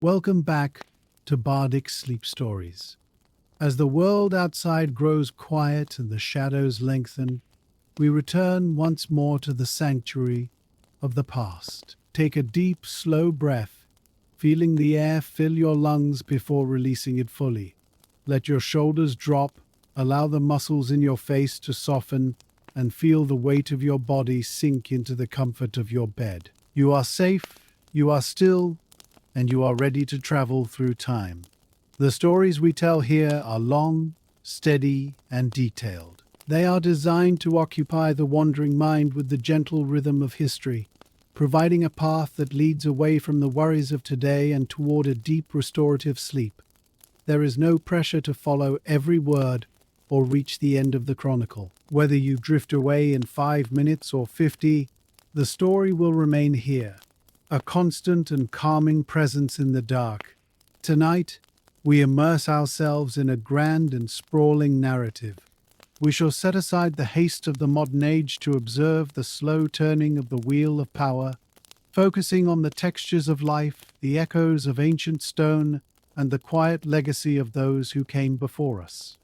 Welcome back to Bardic Sleep Stories. As the world outside grows quiet and the shadows lengthen, we return once more to the sanctuary of the past. Take a deep, slow breath, feeling the air fill your lungs before releasing it fully. Let your shoulders drop, allow the muscles in your face to soften, and feel the weight of your body sink into the comfort of your bed. You are safe, you are still, and you are ready to travel through time. The stories we tell here are long, steady, and detailed. They are designed to occupy the wandering mind with the gentle rhythm of history, providing a path that leads away from the worries of today and toward a deep restorative sleep. There is no pressure to follow every word or reach the end of the chronicle. Whether you drift away in 5 minutes or 50, the story will remain here, a constant and calming presence in the dark. Tonight, we immerse ourselves in a grand and sprawling narrative. We shall set aside the haste of the modern age to observe the slow turning of the wheel of power, focusing on the textures of life, the echoes of ancient stone, and the quiet legacy of those who came before us.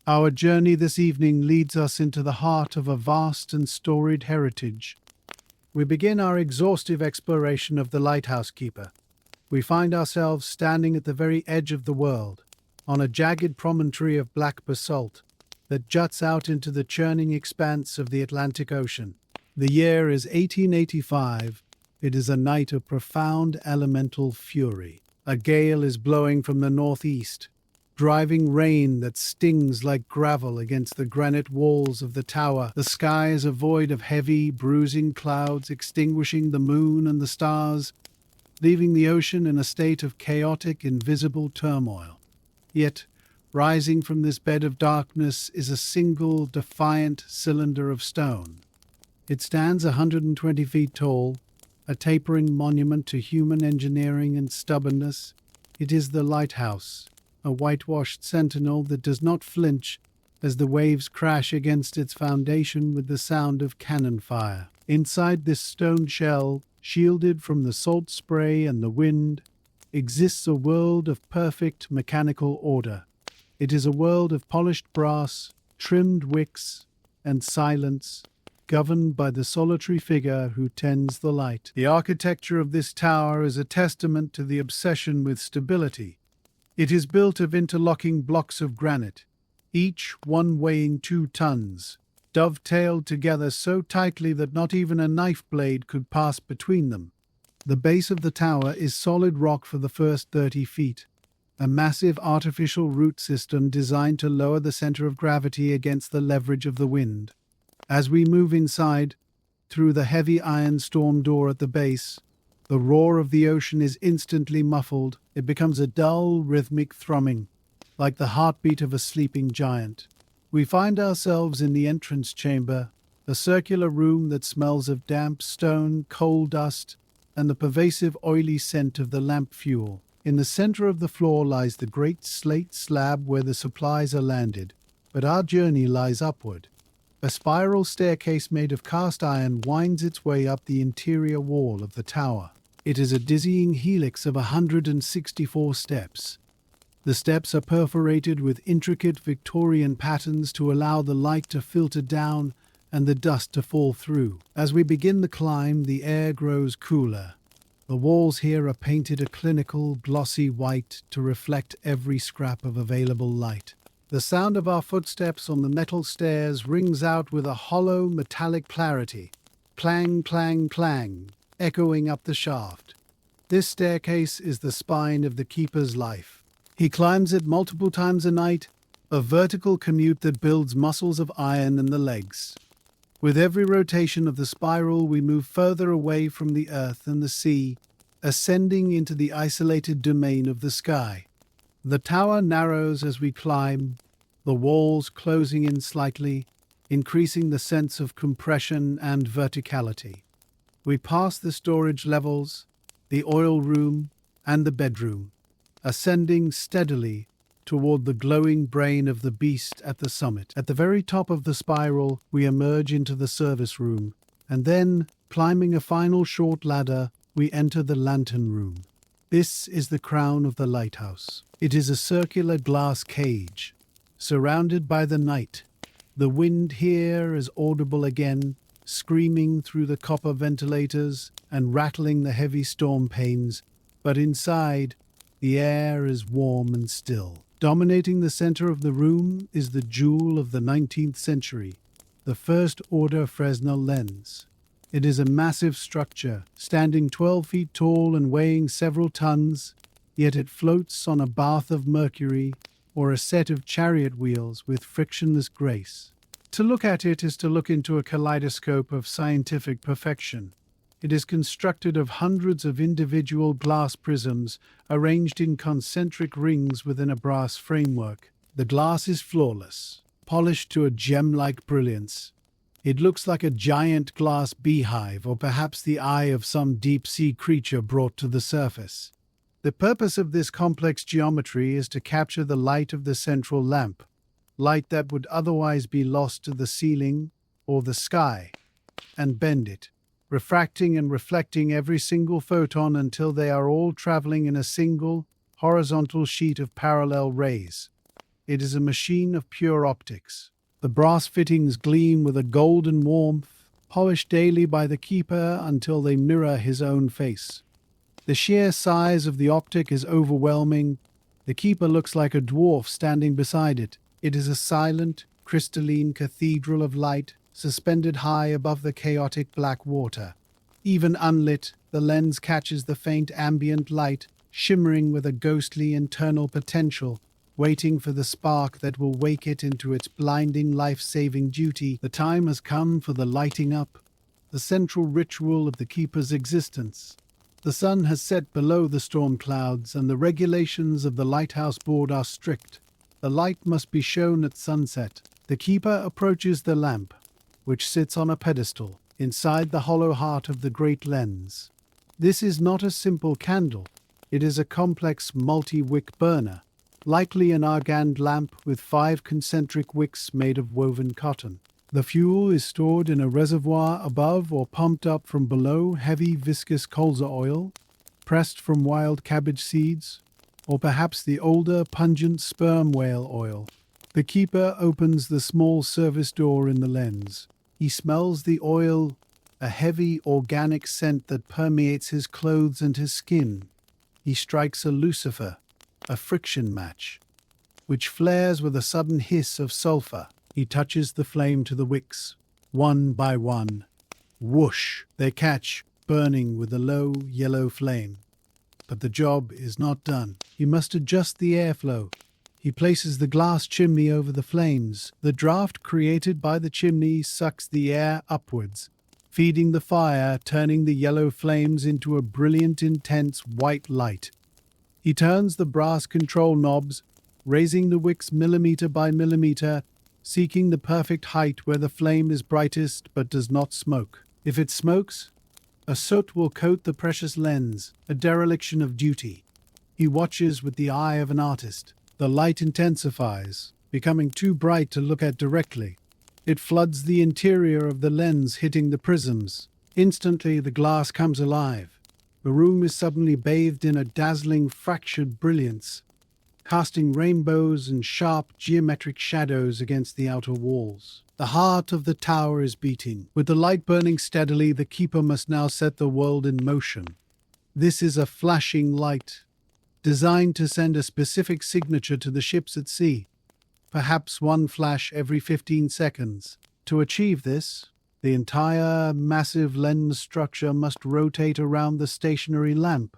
Our journey this evening leads us into the heart of a vast and storied heritage. We begin our exhaustive exploration of the Lighthouse Keeper. We find ourselves standing at the very edge of the world, on a jagged promontory of black basalt that juts out into the churning expanse of the Atlantic Ocean. The year is 1885. It is a night of profound elemental fury. A gale is blowing from the northeast, driving rain that stings like gravel against the granite walls of the tower. The sky is a void of heavy, bruising clouds extinguishing the moon and the stars, leaving the ocean in a state of chaotic, invisible turmoil. Yet, rising from this bed of darkness is a single, defiant cylinder of stone. It stands 120 feet tall, a tapering monument to human engineering and stubbornness. It is the Lighthouse, a whitewashed sentinel that does not flinch as the waves crash against its foundation with the sound of cannon fire. Inside this stone shell, shielded from the salt spray and the wind, exists a world of perfect mechanical order. It is a world of polished brass, trimmed wicks, and silence, governed by the solitary figure who tends the light. The architecture of this tower is a testament to the obsession with stability. It is built of interlocking blocks of granite, each one weighing 2 tons, dovetailed together so tightly that not even a knife blade could pass between them. The base of the tower is solid rock for the first 30 feet, a massive artificial root system designed to lower the center of gravity against the leverage of the wind. As we move inside, through the heavy iron storm door at the base, the roar of the ocean is instantly muffled. It becomes a dull, rhythmic thrumming, like the heartbeat of a sleeping giant. We find ourselves in the entrance chamber, a circular room that smells of damp stone, coal dust, and the pervasive oily scent of the lamp fuel. In the center of the floor lies the great slate slab where the supplies are landed, but our journey lies upward. A spiral staircase made of cast iron winds its way up the interior wall of the tower. It is a dizzying helix of 164 steps. The steps are perforated with intricate Victorian patterns to allow the light to filter down and the dust to fall through. As we begin the climb, the air grows cooler. The walls here are painted a clinical, glossy white to reflect every scrap of available light. The sound of our footsteps on the metal stairs rings out with a hollow, metallic clarity. Clang, clang, clang, echoing up the shaft. This staircase is the spine of the keeper's life. He climbs it multiple times a night, a vertical commute that builds muscles of iron in the legs. With every rotation of the spiral, we move further away from the earth and the sea, ascending into the isolated domain of the sky. The tower narrows as we climb, the walls closing in slightly, increasing the sense of compression and verticality. We pass the storage levels, the oil room, and the bedroom, ascending steadily toward the glowing brain of the beast at the summit. At the very top of the spiral, we emerge into the service room, and then, climbing a final short ladder, we enter the lantern room. This is the crown of the lighthouse. It is a circular glass cage, surrounded by the night. The wind here is audible again, screaming through the copper ventilators and rattling the heavy storm panes, but inside, the air is warm and still. Dominating the center of the room is the jewel of the 19th century, the first-order Fresnel lens. It is a massive structure, standing 12 feet tall and weighing several tons, yet it floats on a bath of mercury or a set of chariot wheels with frictionless grace. To look at it is to look into a kaleidoscope of scientific perfection. It is constructed of hundreds of individual glass prisms arranged in concentric rings within a brass framework. The glass is flawless, polished to a gem-like brilliance. It looks like a giant glass beehive or perhaps the eye of some deep-sea creature brought to the surface. The purpose of this complex geometry is to capture the light of the central lamp, light that would otherwise be lost to the ceiling or the sky, and bend it, refracting and reflecting every single photon until they are all traveling in a single, horizontal sheet of parallel rays. It is a machine of pure optics. The brass fittings gleam with a golden warmth, polished daily by the keeper until they mirror his own face. The sheer size of the optic is overwhelming. The keeper looks like a dwarf standing beside it. It is a silent, crystalline cathedral of light, suspended high above the chaotic black water. Even unlit, the lens catches the faint ambient light, shimmering with a ghostly internal potential, waiting for the spark that will wake it into its blinding life-saving duty. The time has come for the lighting up, the central ritual of the keeper's existence. The sun has set below the storm clouds, and the regulations of the lighthouse board are strict. The light must be shown at sunset. The keeper approaches the lamp, which sits on a pedestal, inside the hollow heart of the great lens. This is not a simple candle. It is a complex multi-wick burner, likely an argand lamp with 5 concentric wicks made of woven cotton. The fuel is stored in a reservoir above or pumped up from below heavy viscous colza oil, pressed from wild cabbage seeds, or perhaps the older pungent sperm whale oil. The keeper opens the small service door in the lens. He smells the oil, a heavy organic scent that permeates his clothes and his skin. He strikes a lucifer, a friction match, which flares with a sudden hiss of sulfur. He touches the flame to the wicks. One by one, whoosh, they catch, burning with a low yellow flame. But the job is not done. He must adjust the airflow. He places the glass chimney over the flames. The draft created by the chimney sucks the air upwards, feeding the fire, turning the yellow flames into a brilliant, intense white light. He turns the brass control knobs, raising the wicks millimeter by millimeter, seeking the perfect height where the flame is brightest but does not smoke. If it smokes, a soot will coat the precious lens, a dereliction of duty. He watches with the eye of an artist. The light intensifies, becoming too bright to look at directly. It floods the interior of the lens, hitting the prisms. Instantly, the glass comes alive. The room is suddenly bathed in a dazzling, fractured brilliance, casting rainbows and sharp geometric shadows against the outer walls. The heart of the tower is beating. With the light burning steadily, the keeper must now set the world in motion. This is a flashing light, designed to send a specific signature to the ships at sea, perhaps one flash every 15 seconds. To achieve this, the entire massive lens structure must rotate around the stationary lamp.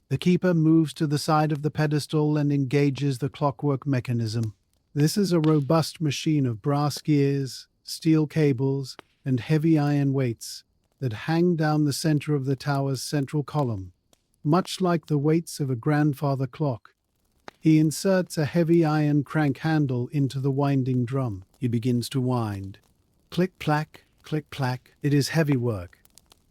The keeper moves to the side of the pedestal and engages the clockwork mechanism. This is a robust machine of brass gears, steel cables, and heavy iron weights that hang down the center of the tower's central column, much like the weights of a grandfather clock. He inserts a heavy iron crank handle into the winding drum. He begins to wind. Click-clack, click-clack. It is heavy work,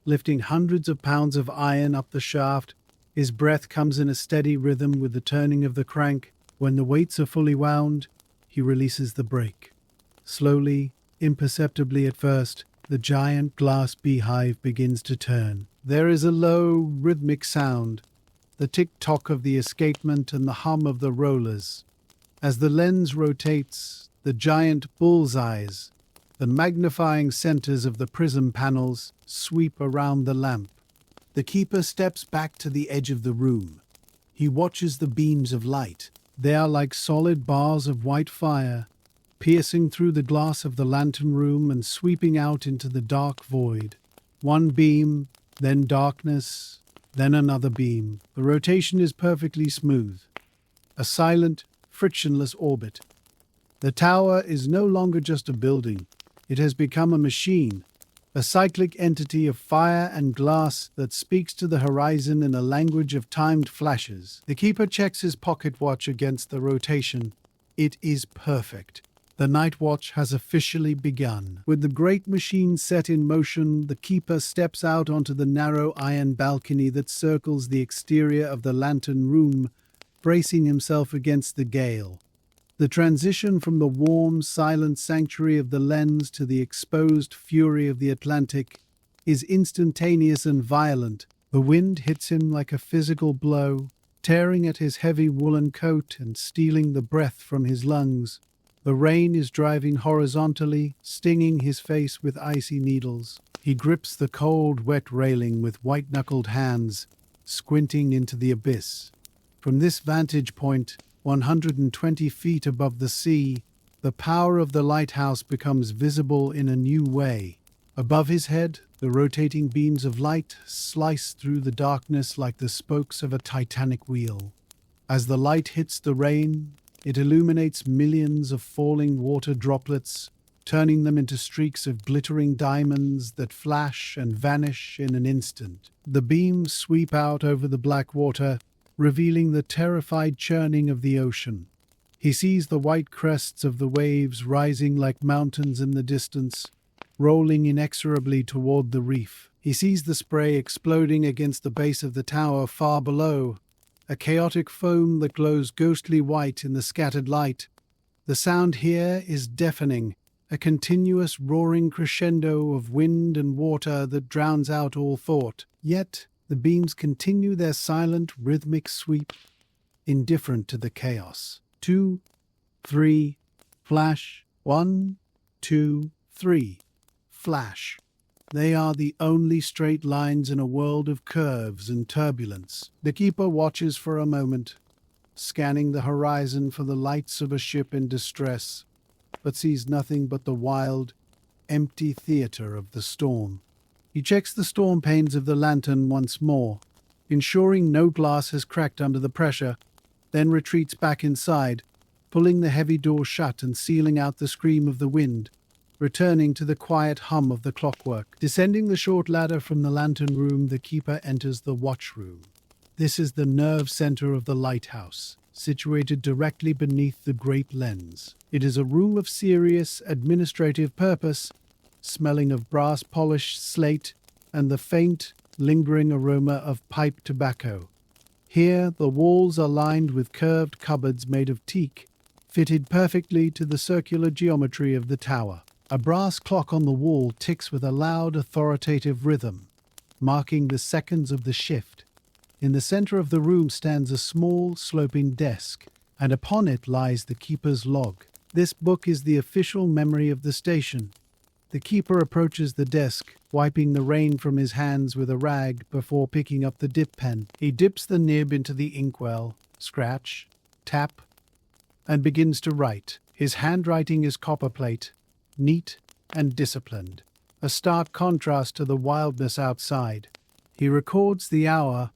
lifting hundreds of pounds of iron up the shaft. His breath comes in a steady rhythm with the turning of the crank. When the weights are fully wound, he releases the brake. Slowly, imperceptibly at first, the giant glass beehive begins to turn. There is a low, rhythmic sound, the tick-tock of the escapement and the hum of the rollers. As the lens rotates, the giant bullseyes, the magnifying centers of the prism panels, sweep around the lamp. The keeper steps back to the edge of the room. He watches the beams of light. They are like solid bars of white fire, piercing through the glass of the lantern room and sweeping out into the dark void. One beam, then darkness, then another beam. The rotation is perfectly smooth. A silent, frictionless orbit. The tower is no longer just a building. It has become a machine, a cyclic entity of fire and glass that speaks to the horizon in a language of timed flashes. The keeper checks his pocket watch against the rotation. It is perfect. The night watch has officially begun. With the great machine set in motion, the keeper steps out onto the narrow iron balcony that circles the exterior of the lantern room, bracing himself against the gale. The transition from the warm, silent sanctuary of the lens to the exposed fury of the Atlantic is instantaneous and violent. The wind hits him like a physical blow, tearing at his heavy woolen coat and stealing the breath from his lungs. The rain is driving horizontally, stinging his face with icy needles. He grips the cold, wet railing with white-knuckled hands, squinting into the abyss. From this vantage point, 120 feet above the sea, the power of the lighthouse becomes visible in a new way. Above his head, the rotating beams of light slice through the darkness like the spokes of a titanic wheel. As the light hits the rain, it illuminates millions of falling water droplets, turning them into streaks of glittering diamonds that flash and vanish in an instant. The beams sweep out over the black water, revealing the terrified churning of the ocean. He sees the white crests of the waves rising like mountains in the distance, rolling inexorably toward the reef. He sees the spray exploding against the base of the tower far below, a chaotic foam that glows ghostly white in the scattered light. The sound here is deafening, a continuous roaring crescendo of wind and water that drowns out all thought. Yet, the beams continue their silent, rhythmic sweep, indifferent to the chaos. 2, 3, flash. 1, 2, 3, flash. They are the only straight lines in a world of curves and turbulence. The keeper watches for a moment, scanning the horizon for the lights of a ship in distress, but sees nothing but the wild, empty theater of the storm. He checks the storm panes of the lantern once more, ensuring no glass has cracked under the pressure, then retreats back inside, pulling the heavy door shut and sealing out the scream of the wind, returning to the quiet hum of the clockwork. Descending the short ladder from the lantern room, the keeper enters the watch room. This is the nerve center of the lighthouse, situated directly beneath the great lens. It is a room of serious administrative purpose, smelling of brass-polished slate and the faint, lingering aroma of pipe tobacco. Here, the walls are lined with curved cupboards made of teak, fitted perfectly to the circular geometry of the tower. A brass clock on the wall ticks with a loud, authoritative rhythm, marking the seconds of the shift. In the center of the room stands a small, sloping desk, and upon it lies the keeper's log. This book is the official memory of the station. The keeper approaches the desk, wiping the rain from his hands with a rag before picking up the dip pen. He dips the nib into the inkwell, scratch, tap, and begins to write. His handwriting is copperplate, neat and disciplined, a stark contrast to the wildness outside. He records the hour.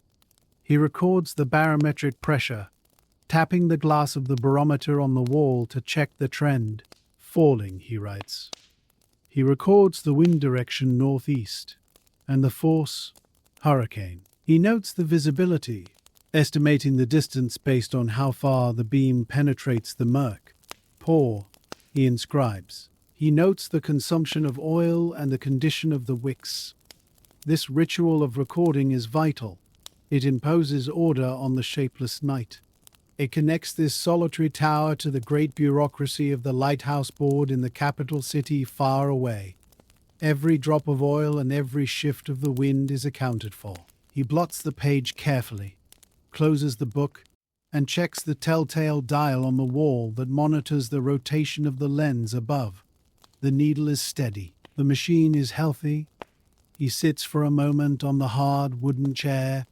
He records the barometric pressure, tapping the glass of the barometer on the wall to check the trend. Falling, he writes. He records the wind direction northeast, and the force, hurricane. He notes the visibility, estimating the distance based on how far the beam penetrates the murk. Pour, he inscribes. He notes the consumption of oil and the condition of the wicks. This ritual of recording is vital. It imposes order on the shapeless night. It connects this solitary tower to the great bureaucracy of the Lighthouse Board in the capital city far away. Every drop of oil and every shift of the wind is accounted for. He blots the page carefully, closes the book, and checks the telltale dial on the wall that monitors the rotation of the lens above. The needle is steady. The machine is healthy. He sits for a moment on the hard wooden chair,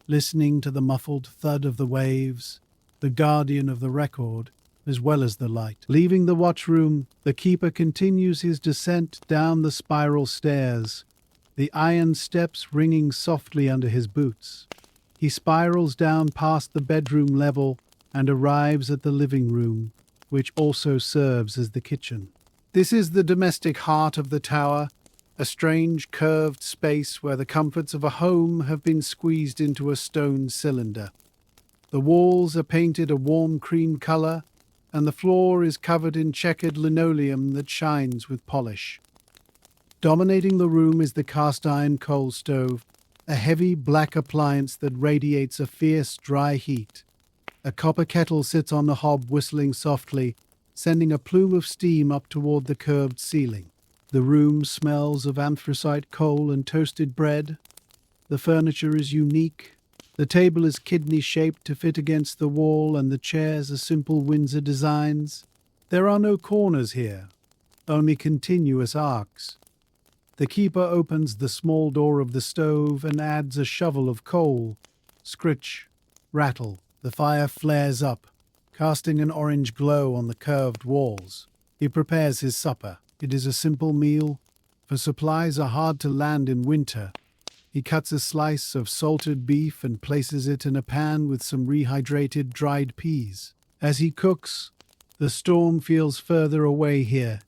listening to the muffled thud of the waves, the guardian of the record, as well as the light. Leaving the watchroom, the keeper continues his descent down the spiral stairs, the iron steps ringing softly under his boots. He spirals down past the bedroom level and arrives at the living room, which also serves as the kitchen. This is the domestic heart of the tower, a strange curved space where the comforts of a home have been squeezed into a stone cylinder. The walls are painted a warm cream color, and the floor is covered in checkered linoleum that shines with polish. Dominating the room is the cast-iron coal stove, a heavy black appliance that radiates a fierce dry heat. A copper kettle sits on the hob whistling softly, sending a plume of steam up toward the curved ceiling. The room smells of anthracite coal and toasted bread. The furniture is unique. The table is kidney-shaped to fit against the wall, and the chairs are simple Windsor designs. There are no corners here, only continuous arcs. The keeper opens the small door of the stove and adds a shovel of coal. Scritch, rattle. The fire flares up, casting an orange glow on the curved walls. He prepares his supper. It is a simple meal, for supplies are hard to land in winter. He cuts a slice of salted beef and places it in a pan with some rehydrated dried peas. As he cooks, the storm feels further away here,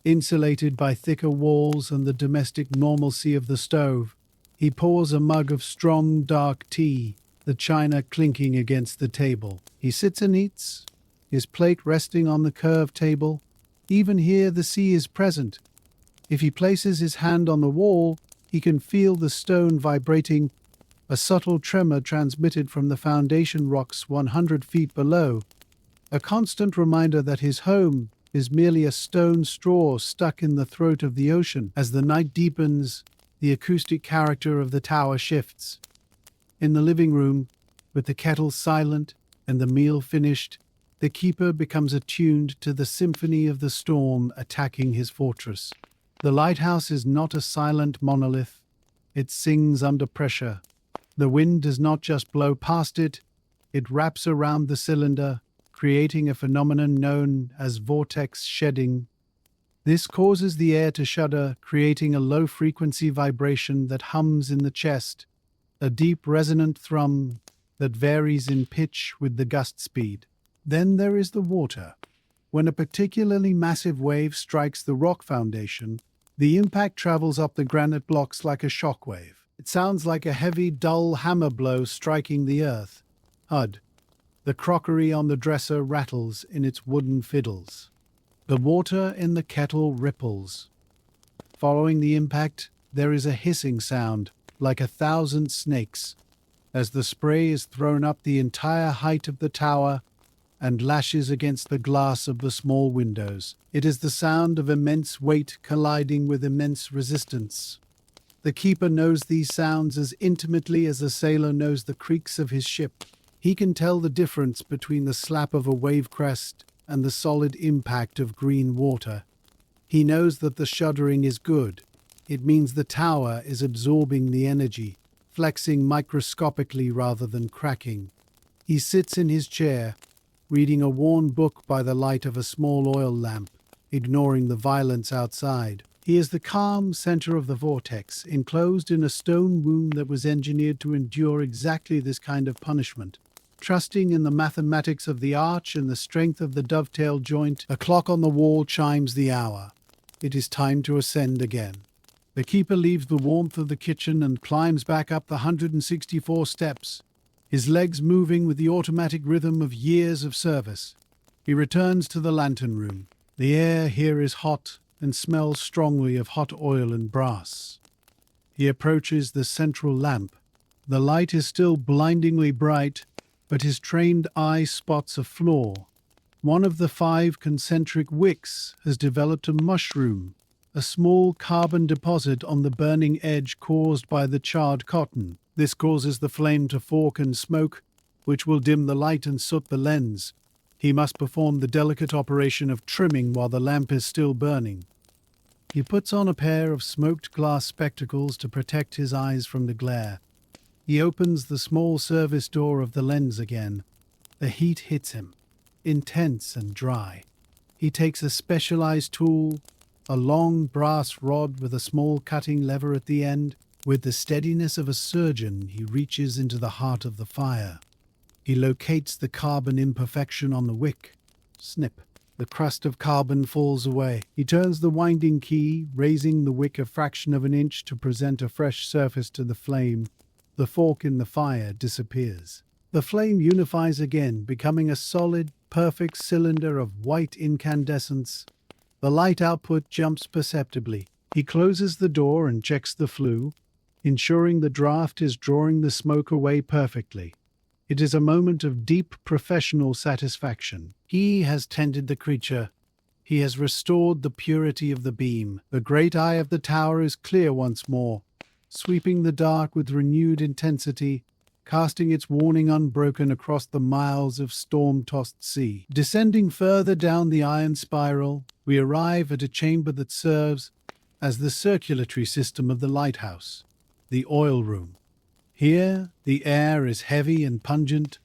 insulated by thicker walls and the domestic normalcy of the stove. He pours a mug of strong, dark tea, the china clinking against the table. He sits and eats, his plate resting on the curved table. Even here the sea is present. If he places his hand on the wall, he can feel the stone vibrating, a subtle tremor transmitted from the foundation rocks 100 feet below, a constant reminder that his home is merely a stone straw stuck in the throat of the ocean. As the night deepens, the acoustic character of the tower shifts. In the living room, with the kettle silent and the meal finished, the keeper becomes attuned to the symphony of the storm attacking his fortress. The lighthouse is not a silent monolith. It sings under pressure. The wind does not just blow past it, it wraps around the cylinder, creating a phenomenon known as vortex shedding. This causes the air to shudder, creating a low-frequency vibration that hums in the chest, a deep resonant thrum that varies in pitch with the gust speed. Then there is the water. When a particularly massive wave strikes the rock foundation, the impact travels up the granite blocks like a shockwave. It sounds like a heavy, dull hammer blow striking the earth. Thud. The crockery on the dresser rattles in its wooden fiddles. The water in the kettle ripples. Following the impact, there is a hissing sound, like 1,000 snakes, as the spray is thrown up the entire height of the tower and lashes against the glass of the small windows. It is the sound of immense weight colliding with immense resistance. The keeper knows these sounds as intimately as a sailor knows the creaks of his ship. He can tell the difference between the slap of a wave crest and the solid impact of green water. He knows that the shuddering is good. It means the tower is absorbing the energy, flexing microscopically rather than cracking. He sits in his chair, reading a worn book by the light of a small oil lamp, ignoring the violence outside. He is the calm center of the vortex, enclosed in a stone womb that was engineered to endure exactly this kind of punishment. Trusting in the mathematics of the arch and the strength of the dovetail joint, a clock on the wall chimes the hour. It is time to ascend again. The keeper leaves the warmth of the kitchen and climbs back up the 164 steps, his legs moving with the automatic rhythm of years of service. He returns to the lantern room. The air here is hot and smells strongly of hot oil and brass. He approaches the central lamp. The light is still blindingly bright, but his trained eye spots a flaw. One of the 5 concentric wicks has developed a mushroom, a small carbon deposit on the burning edge caused by the charred cotton. This causes the flame to fork and smoke, which will dim the light and soot the lens. He must perform the delicate operation of trimming while the lamp is still burning. He puts on a pair of smoked glass spectacles to protect his eyes from the glare. He opens the small service door of the lens again. The heat hits him, intense and dry. He takes a specialized tool, a long brass rod with a small cutting lever at the end. With the steadiness of a surgeon, he reaches into the heart of the fire. He locates the carbon imperfection on the wick. Snip. The crust of carbon falls away. He turns the winding key, raising the wick a fraction of an inch to present a fresh surface to the flame. The fork in the fire disappears. The flame unifies again, becoming a solid, perfect cylinder of white incandescence. The light output jumps perceptibly. He closes the door and checks the flue, ensuring the draft is drawing the smoke away perfectly. It is a moment of deep professional satisfaction. He has tended the creature. He has restored the purity of the beam. The great eye of the tower is clear once more, sweeping the dark with renewed intensity, casting its warning unbroken across the miles of storm-tossed sea. Descending further down the iron spiral, we arrive at a chamber that serves as the circulatory system of the lighthouse, the oil room. Here, the air is heavy and pungent,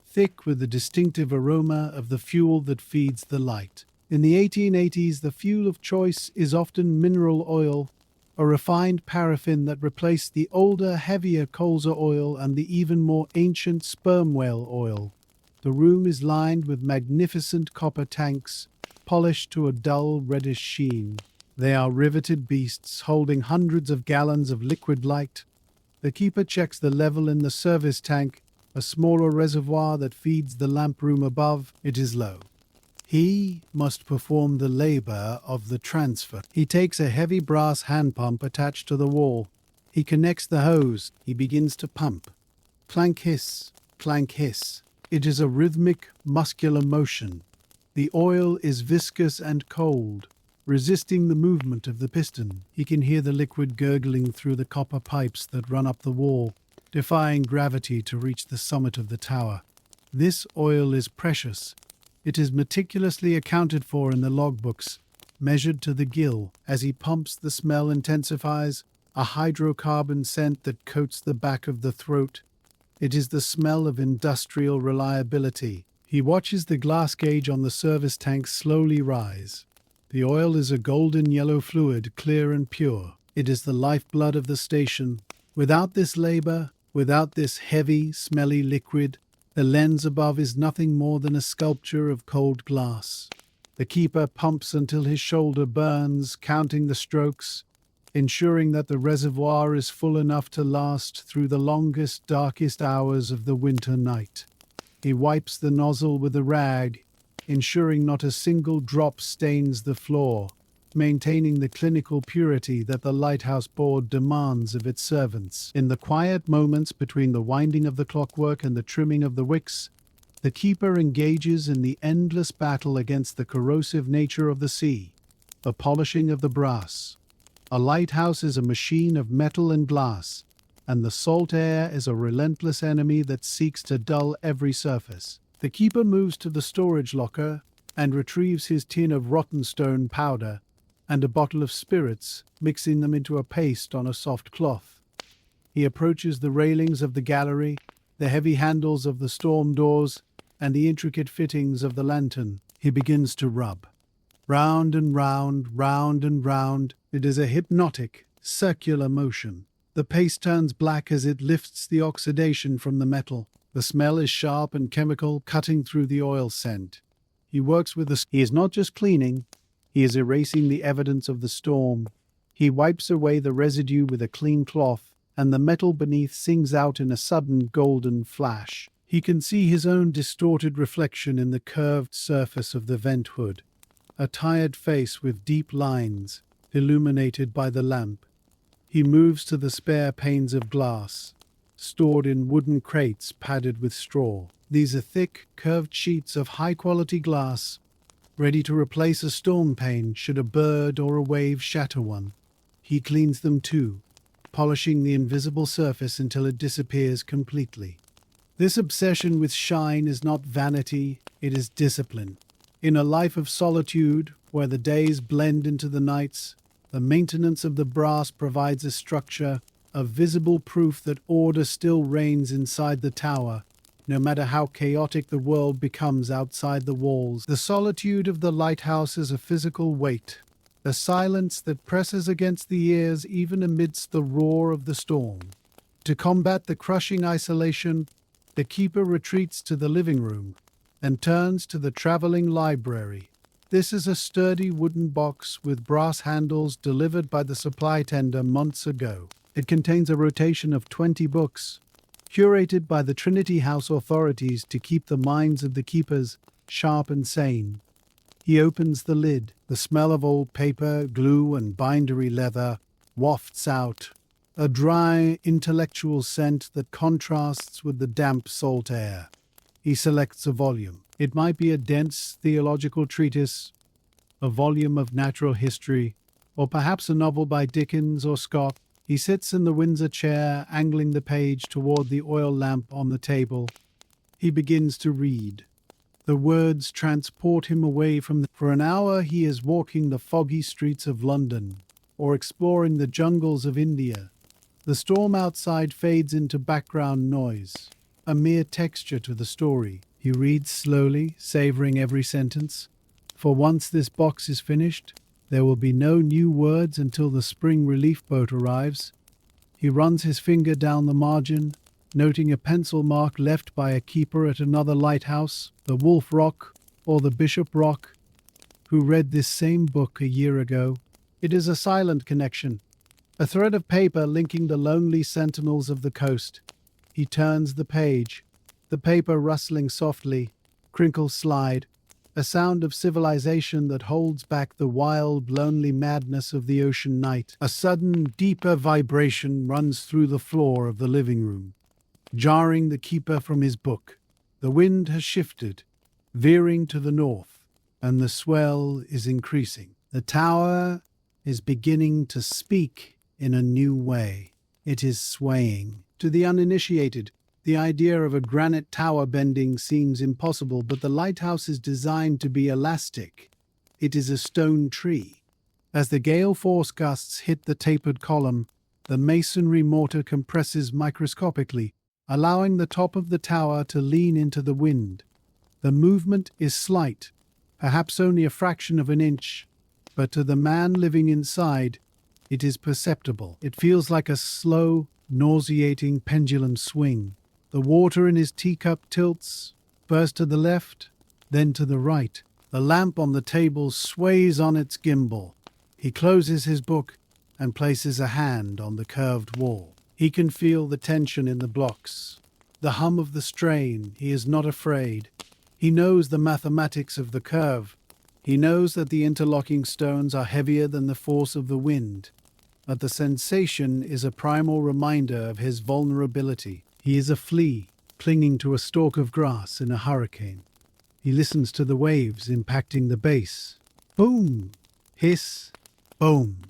thick with the distinctive aroma of the fuel that feeds the light. In the 1880s, the fuel of choice is often mineral oil, a refined paraffin that replaced the older, heavier colza oil and the even more ancient sperm whale oil. The room is lined with magnificent copper tanks, polished to a dull reddish sheen. They are riveted beasts holding hundreds of gallons of liquid light. The keeper checks the level in the service tank, a smaller reservoir that feeds the lamp room above. It is low. He must perform the labor of the transfer. He takes a heavy brass hand pump attached to the wall. He connects the hose. He begins to pump. Clank hiss, clank hiss. It is a rhythmic, muscular motion. The oil is viscous and cold, resisting the movement of the piston. He can hear the liquid gurgling through the copper pipes that run up the wall, defying gravity to reach the summit of the tower. This oil is precious. It is meticulously accounted for in the logbooks, measured to the gill. As he pumps, the smell intensifies, a hydrocarbon scent that coats the back of the throat. It is the smell of industrial reliability. He watches the glass gauge on the service tank slowly rise. The oil is a golden yellow fluid, clear and pure. It is the lifeblood of the station. Without this labor, without this heavy, smelly liquid, the lens above is nothing more than a sculpture of cold glass. The keeper pumps until his shoulder burns, counting the strokes, ensuring that the reservoir is full enough to last through the longest, darkest hours of the winter night. He wipes the nozzle with a rag, ensuring not a single drop stains the floor, maintaining the clinical purity that the Lighthouse Board demands of its servants. In the quiet moments between the winding of the clockwork and the trimming of the wicks, the keeper engages in the endless battle against the corrosive nature of the sea, the polishing of the brass. A lighthouse is a machine of metal and glass, and the salt air is a relentless enemy that seeks to dull every surface. The keeper moves to the storage locker and retrieves his tin of rotten stone powder and a bottle of spirits, mixing them into a paste on a soft cloth. He approaches the railings of the gallery, the heavy handles of the storm doors, and the intricate fittings of the lantern. He begins to rub. Round and round, round and round. It is a hypnotic, circular motion. The paste turns black as it lifts the oxidation from the metal. The smell is sharp and chemical, cutting through the oil scent. He works with the... He is not just cleaning, he is erasing the evidence of the storm. He wipes away the residue with a clean cloth, and the metal beneath sings out in a sudden golden flash. He can see his own distorted reflection in the curved surface of the vent hood, a tired face with deep lines, illuminated by the lamp. He moves to the spare panes of glass, stored in wooden crates padded with straw. These are thick, curved sheets of high-quality glass, ready to replace a storm pane should a bird or a wave shatter one. He cleans them too, polishing the invisible surface until it disappears completely. This obsession with shine is not vanity, it is discipline. In a life of solitude, where the days blend into the nights, the maintenance of the brass provides a structure, a visible proof that order still reigns inside the tower, no matter how chaotic the world becomes outside the walls. The solitude of the lighthouse is a physical weight, a silence that presses against the ears even amidst the roar of the storm. To combat the crushing isolation, the keeper retreats to the living room and turns to the traveling library. This is a sturdy wooden box with brass handles delivered by the supply tender months ago. It contains a rotation of 20 books, curated by the Trinity House authorities to keep the minds of the keepers sharp and sane. He opens the lid. The smell of old paper, glue, and bindery leather wafts out, a dry, intellectual scent that contrasts with the damp salt air. He selects a volume. It might be a dense theological treatise, a volume of natural history, or perhaps a novel by Dickens or Scott. He sits in the Windsor chair, angling the page toward the oil lamp on the table. He begins to read. The words transport him away from For an hour he is walking the foggy streets of London, or exploring the jungles of India. The storm outside fades into background noise, a mere texture to the story. He reads slowly, savoring every sentence. For once this box is finished, there will be no new words until the spring relief boat arrives. He runs his finger down the margin, noting a pencil mark left by a keeper at another lighthouse, the Wolf Rock or the Bishop Rock, who read this same book a year ago. It is a silent connection, a thread of paper linking the lonely sentinels of the coast. He turns the page, the paper rustling softly, crinkles slide, a sound of civilization that holds back the wild, lonely madness of the ocean night. A sudden, deeper vibration runs through the floor of the living room, jarring the keeper from his book. The wind has shifted, veering to the north, and the swell is increasing. The tower is beginning to speak in a new way. It is swaying. To the uninitiated, the idea of a granite tower bending seems impossible, but the lighthouse is designed to be elastic. It is a stone tree. As the gale force gusts hit the tapered column, the masonry mortar compresses microscopically, allowing the top of the tower to lean into the wind. The movement is slight, perhaps only a fraction of an inch, but to the man living inside, it is perceptible. It feels like a slow, nauseating pendulum swing. The water in his teacup tilts, first to the left, then to the right. The lamp on the table sways on its gimbal. He closes his book and places a hand on the curved wall. He can feel the tension in the blocks, the hum of the strain. He is not afraid. He knows the mathematics of the curve. He knows that the interlocking stones are heavier than the force of the wind, but the sensation is a primal reminder of his vulnerability. He is a flea, clinging to a stalk of grass in a hurricane. He listens to the waves impacting the base. Boom! Hiss! Boom!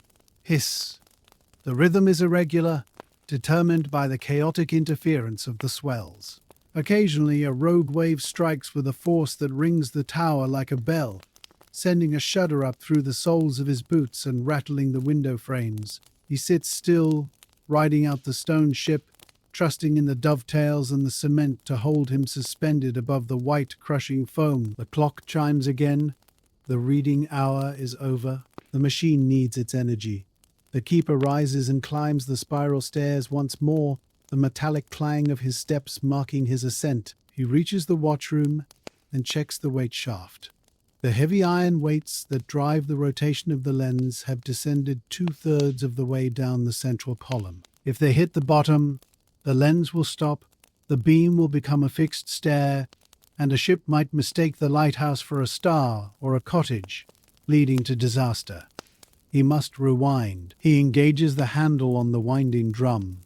Hiss! The rhythm is irregular, determined by the chaotic interference of the swells. Occasionally, a rogue wave strikes with a force that rings the tower like a bell, sending a shudder up through the soles of his boots and rattling the window frames. He sits still, riding out the stone ship, trusting in the dovetails and the cement to hold him suspended above the white, crushing foam. The clock chimes again. The reading hour is over. The machine needs its energy. The keeper rises and climbs the spiral stairs once more, the metallic clang of his steps marking his ascent. He reaches the watchroom and checks the weight shaft. The heavy iron weights that drive the rotation of the lens have descended 2/3 of the way down the central column. If they hit the bottom, the lens will stop, the beam will become a fixed stare, and a ship might mistake the lighthouse for a star or a cottage, leading to disaster. He must rewind. He engages the handle on the winding drum.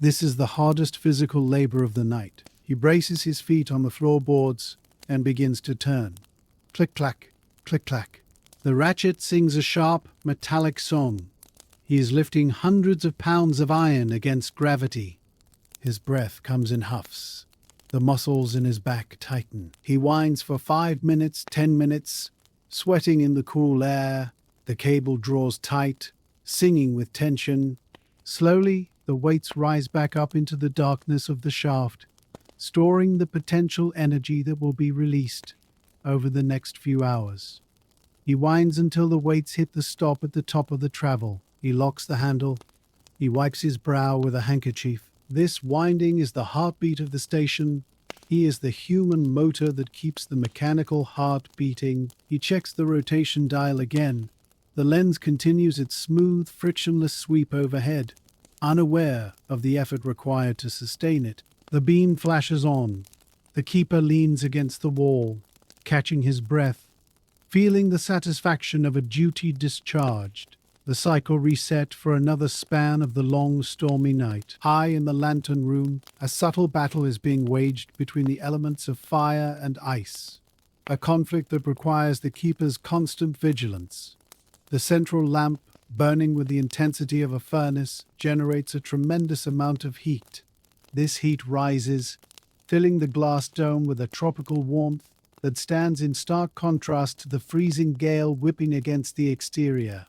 This is the hardest physical labor of the night. He braces his feet on the floorboards and begins to turn. Click-clack, click-clack. The ratchet sings a sharp, metallic song. He is lifting hundreds of pounds of iron against gravity. His breath comes in huffs. The muscles in his back tighten. He winds for 5 minutes, 10 minutes, sweating in the cool air. The cable draws tight, singing with tension. Slowly, the weights rise back up into the darkness of the shaft, storing the potential energy that will be released over the next few hours. He winds until the weights hit the stop at the top of the travel. He locks the handle. He wipes his brow with a handkerchief. This winding is the heartbeat of the station. He is the human motor that keeps the mechanical heart beating. He checks the rotation dial again. The lens continues its smooth, frictionless sweep overhead, unaware of the effort required to sustain it. The beam flashes on. The keeper leans against the wall, catching his breath, feeling the satisfaction of a duty discharged. The cycle reset for another span of the long, stormy night. High in the lantern room, a subtle battle is being waged between the elements of fire and ice, a conflict that requires the keeper's constant vigilance. The central lamp, burning with the intensity of a furnace, generates a tremendous amount of heat. This heat rises, filling the glass dome with a tropical warmth that stands in stark contrast to the freezing gale whipping against the exterior.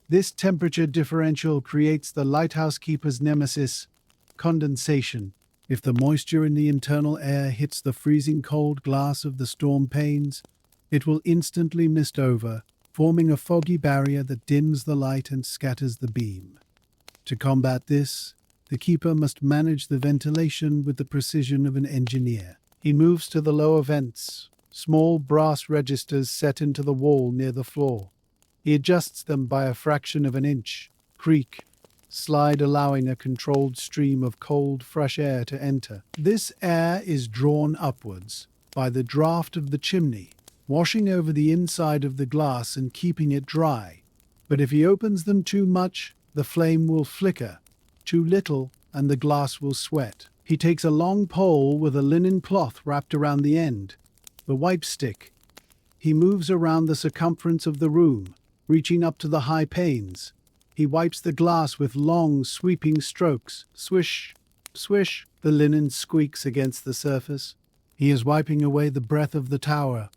This temperature differential creates the lighthouse keeper's nemesis, condensation. If the moisture in the internal air hits the freezing cold glass of the storm panes, it will instantly mist over, forming a foggy barrier that dims the light and scatters the beam. To combat this, the keeper must manage the ventilation with the precision of an engineer. He moves to the lower vents, small brass registers set into the wall near the floor. He adjusts them by a fraction of an inch, creak, slide, allowing a controlled stream of cold, fresh air to enter. This air is drawn upwards by the draft of the chimney, washing over the inside of the glass and keeping it dry. But if he opens them too much, the flame will flicker. Too little, and the glass will sweat. He takes a long pole with a linen cloth wrapped around the end, the wipe stick. He moves around the circumference of the room, reaching up to the high panes. He wipes the glass with long, sweeping strokes. Swish, swish, the linen squeaks against the surface. He is wiping away the breath of the tower.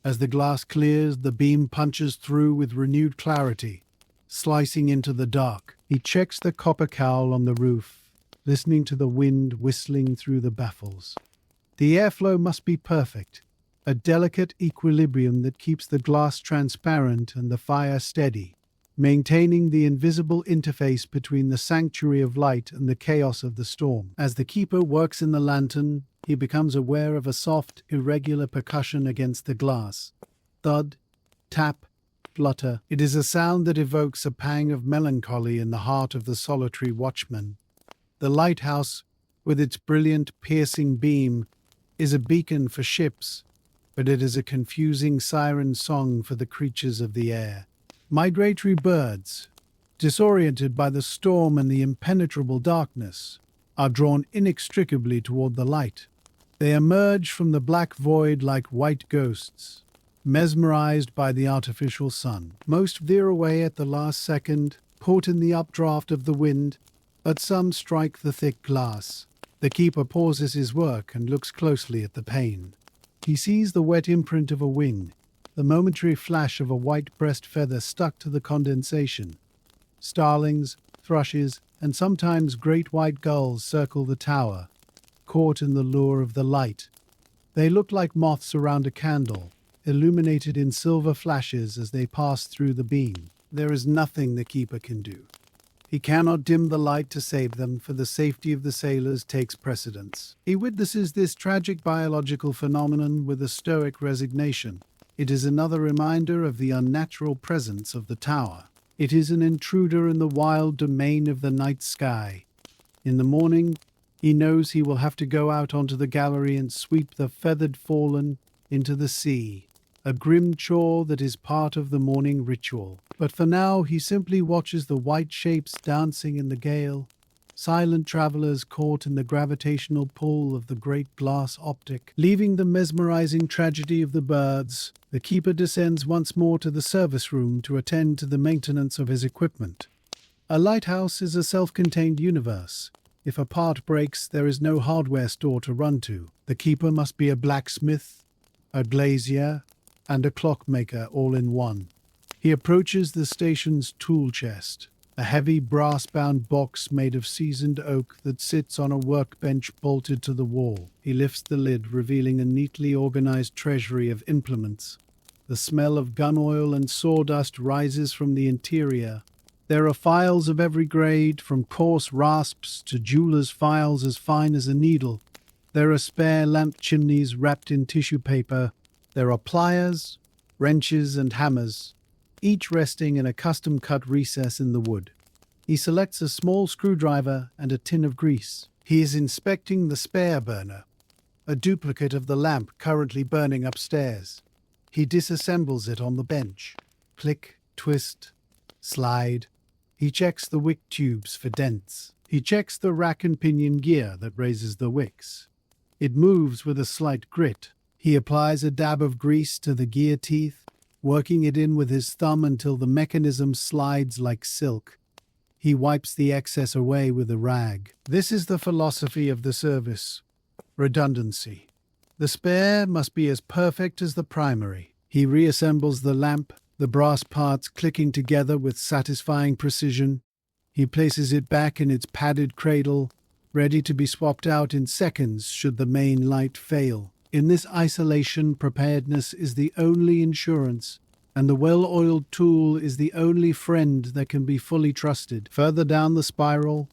As the glass clears, the beam punches through with renewed clarity, slicing into the dark. He checks the copper cowl on the roof, listening to the wind whistling through the baffles. The airflow must be perfect, a delicate equilibrium that keeps the glass transparent and the fire steady, maintaining the invisible interface between the sanctuary of light and the chaos of the storm. As the keeper works in the lantern, he becomes aware of a soft, irregular percussion against the glass. Thud, tap, flutter. It is a sound that evokes a pang of melancholy in the heart of the solitary watchman. The lighthouse, with its brilliant, piercing beam, is a beacon for ships, but it is a confusing siren song for the creatures of the air. Migratory birds, disoriented by the storm and the impenetrable darkness, are drawn inextricably toward the light. They emerge from the black void like white ghosts, mesmerized by the artificial sun. Most veer away at the last second, caught in the updraft of the wind, but some strike the thick glass. The keeper pauses his work and looks closely at the pane. He sees the wet imprint of a wing, the momentary flash of a white breast feather stuck to the condensation. Starlings, thrushes, and sometimes great white gulls circle the tower, caught in the lure of the light. They look like moths around a candle, illuminated in silver flashes as they pass through the beam. There is nothing the keeper can do. He cannot dim the light to save them, for the safety of the sailors takes precedence. He witnesses this tragic biological phenomenon with a stoic resignation. It is another reminder of the unnatural presence of the tower. It is an intruder in the wild domain of the night sky. In the morning, he knows he will have to go out onto the gallery and sweep the feathered fallen into the sea, a grim chore that is part of the morning ritual. But for now, he simply watches the white shapes dancing in the gale, silent travelers caught in the gravitational pull of the great glass optic. Leaving the mesmerizing tragedy of the birds, the keeper descends once more to the service room to attend to the maintenance of his equipment. A lighthouse is a self-contained universe. If a part breaks, there is no hardware store to run to. The The keeper must be a blacksmith, a glazier, and a clockmaker all in one. He approaches the station's tool chest, a heavy brass-bound box made of seasoned oak that sits on a workbench bolted to the wall. He lifts the lid, revealing a neatly organized treasury of implements. The smell of gun oil and sawdust rises from the interior. There are files of every grade, from coarse rasps to jeweler's files as fine as a needle. There are spare lamp chimneys wrapped in tissue paper. There are pliers, wrenches, and hammers, each resting in a custom-cut recess in the wood. He selects a small screwdriver and a tin of grease. He is inspecting the spare burner, a duplicate of the lamp currently burning upstairs. He disassembles it on the bench. Click, twist, slide. He checks the wick tubes for dents. He checks the rack and pinion gear that raises the wicks. It moves with a slight grit. He applies a dab of grease to the gear teeth, working it in with his thumb until the mechanism slides like silk. He wipes the excess away with a rag. This is the philosophy of the service: redundancy. The spare must be as perfect as the primary. He reassembles the lamp, the brass parts clicking together with satisfying precision. He places it back in its padded cradle, ready to be swapped out in seconds should the main light fail. In this isolation, preparedness is the only insurance, and the well-oiled tool is the only friend that can be fully trusted. Further down the spiral,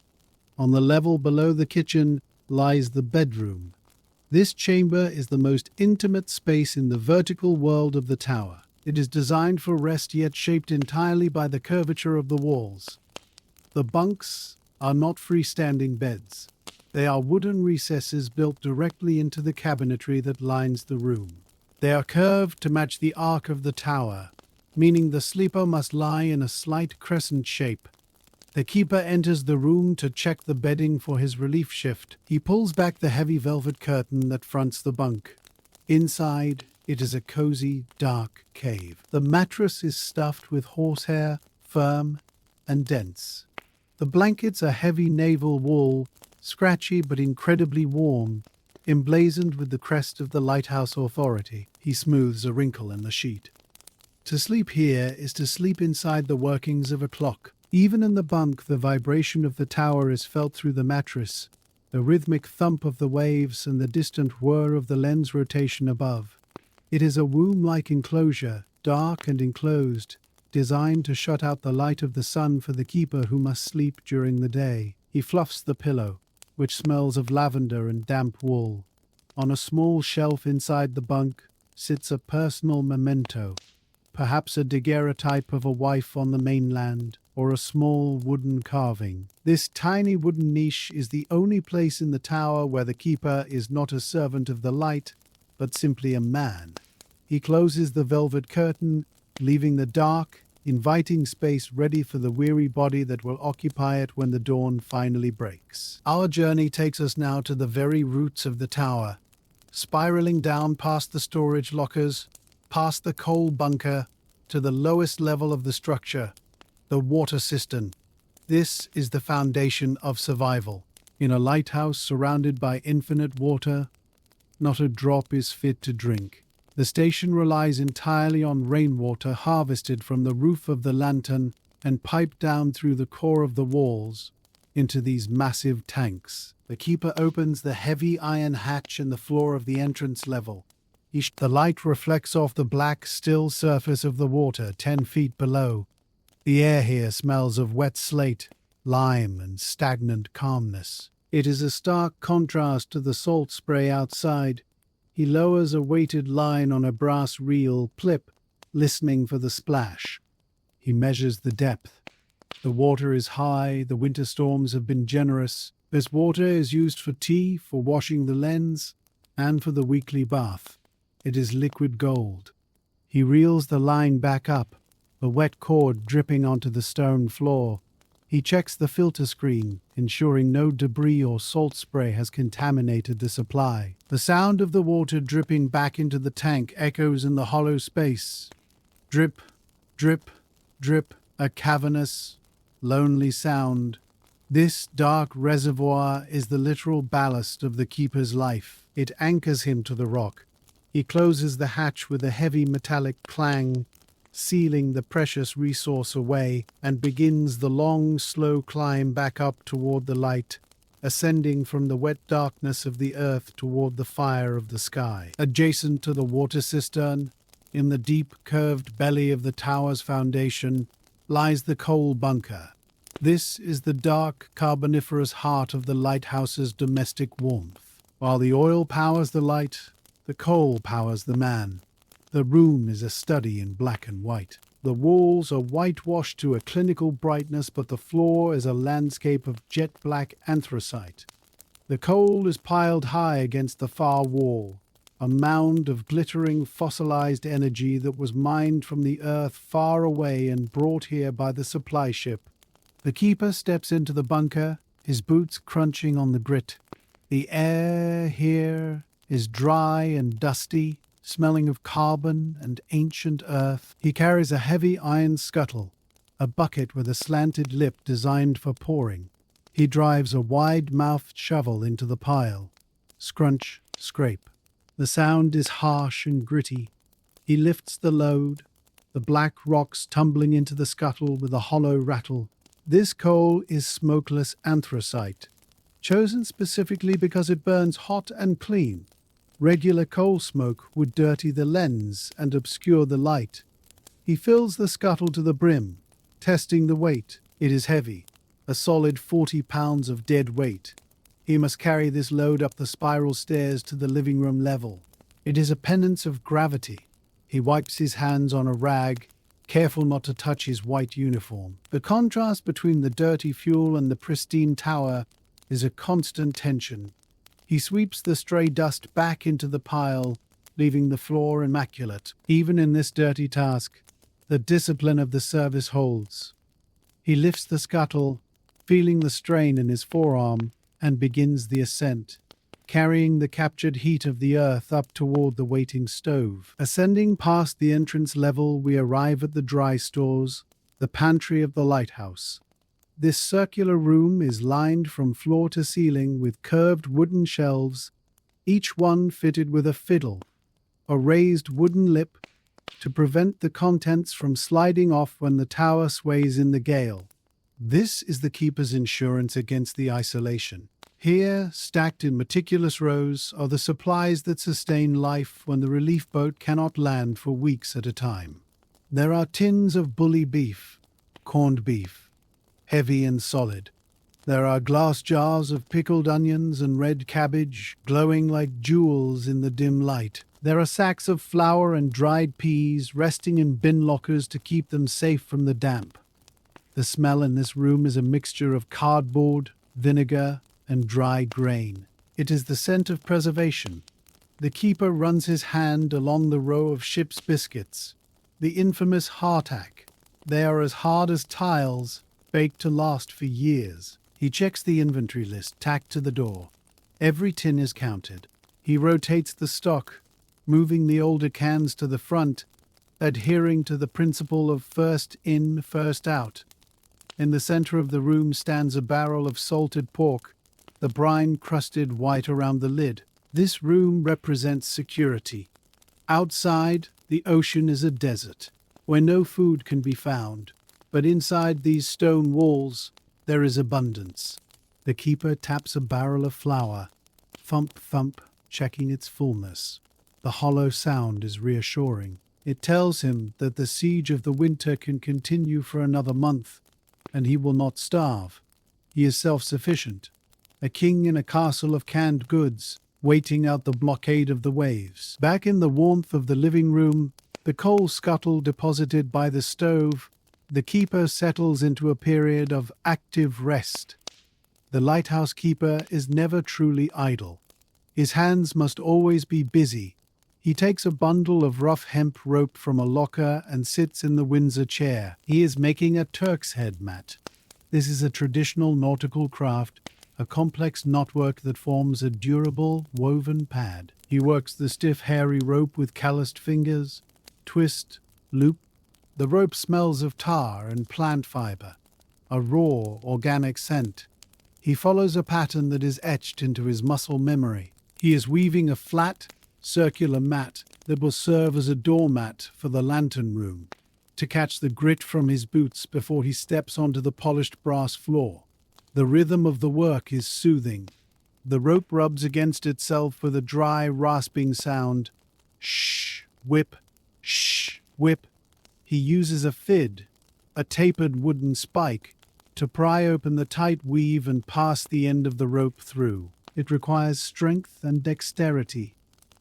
on the level below the kitchen, lies the bedroom. This chamber is the most intimate space in the vertical world of the tower. It is designed for rest, yet shaped entirely by the curvature of the walls. The bunks are not freestanding beds. They are wooden recesses built directly into the cabinetry that lines the room. They are curved to match the arc of the tower, meaning the sleeper must lie in a slight crescent shape. The keeper enters the room to check the bedding for his relief shift. He pulls back the heavy velvet curtain that fronts the bunk. Inside, it is a cozy, dark cave. The mattress is stuffed with horsehair, firm and dense. The blankets are heavy naval wool, scratchy but incredibly warm, emblazoned with the crest of the Lighthouse Authority. He smooths a wrinkle in the sheet. To sleep here is to sleep inside the workings of a clock. Even in the bunk, the vibration of the tower is felt through the mattress, the rhythmic thump of the waves and the distant whir of the lens rotation above. It is a womb-like enclosure, dark and enclosed, designed to shut out the light of the sun for the keeper who must sleep during the day. He fluffs the pillow, which smells of lavender and damp wool. On a small shelf inside the bunk sits a personal memento, perhaps a daguerreotype of a wife on the mainland, or a small wooden carving. This tiny wooden niche is the only place in the tower where the keeper is not a servant of the light, but simply a man. He closes the velvet curtain, leaving the dark, inviting space ready for the weary body that will occupy it when the dawn finally breaks. Our journey takes us now to the very roots of the tower, spiraling down past the storage lockers, past the coal bunker, to the lowest level of the structure, the water cistern. This is the foundation of survival. In a lighthouse surrounded by infinite water, not a drop is fit to drink. The station relies entirely on rainwater harvested from the roof of the lantern and piped down through the core of the walls into these massive tanks. The keeper opens the heavy iron hatch in the floor of the entrance level. The light reflects off the black, still surface of the water 10 feet below. The air here smells of wet slate, lime, and stagnant calmness. It is a stark contrast to the salt spray outside. He lowers a weighted line on a brass reel, plip, listening for the splash. He measures the depth. The water is high, the winter storms have been generous. This water is used for tea, for washing the lens, and for the weekly bath. It is liquid gold. He reels the line back up, the wet cord dripping onto the stone floor. He checks the filter screen, ensuring no debris or salt spray has contaminated the supply. The sound of the water dripping back into the tank echoes in the hollow space. Drip, drip, drip, a cavernous, lonely sound. This dark reservoir is the literal ballast of the keeper's life. It anchors him to the rock. He closes the hatch with a heavy metallic clang, sealing the precious resource away, and begins the long, slow climb back up toward the light, ascending from the wet darkness of the earth toward the fire of the sky. Adjacent to the water cistern, in the deep, curved belly of the tower's foundation, lies the coal bunker. This is the dark, carboniferous heart of the lighthouse's domestic warmth. While the oil powers the light, the coal powers the man. The room is a study in black and white. The walls are whitewashed to a clinical brightness, but the floor is a landscape of jet-black anthracite. The coal is piled high against the far wall, a mound of glittering fossilized energy that was mined from the earth far away and brought here by the supply ship. The keeper steps into the bunker, his boots crunching on the grit. The air here is dry and dusty, smelling of carbon and ancient earth. He carries a heavy iron scuttle, a bucket with a slanted lip designed for pouring. He drives a wide-mouthed shovel into the pile. Scrunch, scrape. The sound is harsh and gritty. He lifts the load, the black rocks tumbling into the scuttle with a hollow rattle. This coal is smokeless anthracite, chosen specifically because it burns hot and clean. Regular coal smoke would dirty the lens and obscure the light. He fills the scuttle to the brim, testing the weight. It is heavy, a solid 40 pounds of dead weight. He must carry this load up the spiral stairs to the living room level. It is a penance of gravity. He wipes his hands on a rag, careful not to touch his white uniform. The contrast between the dirty fuel and the pristine tower is a constant tension. He sweeps the stray dust back into the pile, leaving the floor immaculate. Even in this dirty task, the discipline of the service holds. He lifts the scuttle, feeling the strain in his forearm, and begins the ascent, carrying the captured heat of the earth up toward the waiting stove. Ascending past the entrance level, we arrive at the dry stores, the pantry of the lighthouse. This circular room is lined from floor to ceiling with curved wooden shelves, each one fitted with a fiddle, a raised wooden lip to prevent the contents from sliding off when the tower sways in the gale. This is the keeper's insurance against the isolation. Here, stacked in meticulous rows, are the supplies that sustain life when the relief boat cannot land for weeks at a time. There are tins of bully beef, corned beef, heavy and solid. There are glass jars of pickled onions and red cabbage, glowing like jewels in the dim light. There are sacks of flour and dried peas resting in bin lockers to keep them safe from the damp. The smell in this room is a mixture of cardboard, vinegar, and dry grain. It is the scent of preservation. The keeper runs his hand along the row of ship's biscuits, the infamous hardtack. They are as hard as tiles, baked to last for years. He checks the inventory list tacked to the door. Every tin is counted. He rotates the stock, moving the older cans to the front, adhering to the principle of first in, first out. In the center of the room stands a barrel of salted pork, the brine crusted white around the lid. This room represents security. Outside, the ocean is a desert, where no food can be found. But inside these stone walls, there is abundance. The keeper taps a barrel of flour, thump, thump, checking its fullness. The hollow sound is reassuring. It tells him that the siege of the winter can continue for another month, and he will not starve. He is self-sufficient, a king in a castle of canned goods, waiting out the blockade of the waves. Back in the warmth of the living room, the coal scuttle deposited by the stove, the keeper settles into a period of active rest. The lighthouse keeper is never truly idle. His hands must always be busy. He takes a bundle of rough hemp rope from a locker and sits in the Windsor chair. He is making a Turk's head mat. This is a traditional nautical craft, a complex knotwork that forms a durable, woven pad. He works the stiff, hairy rope with calloused fingers, twist, loop. The rope smells of tar and plant fiber, a raw, organic scent. He follows a pattern that is etched into his muscle memory. He is weaving a flat, circular mat that will serve as a doormat for the lantern room, to catch the grit from his boots before he steps onto the polished brass floor. The rhythm of the work is soothing. The rope rubs against itself with a dry, rasping sound. Shh, whip, shh, whip. He uses a fid, a tapered wooden spike, to pry open the tight weave and pass the end of the rope through. It requires strength and dexterity.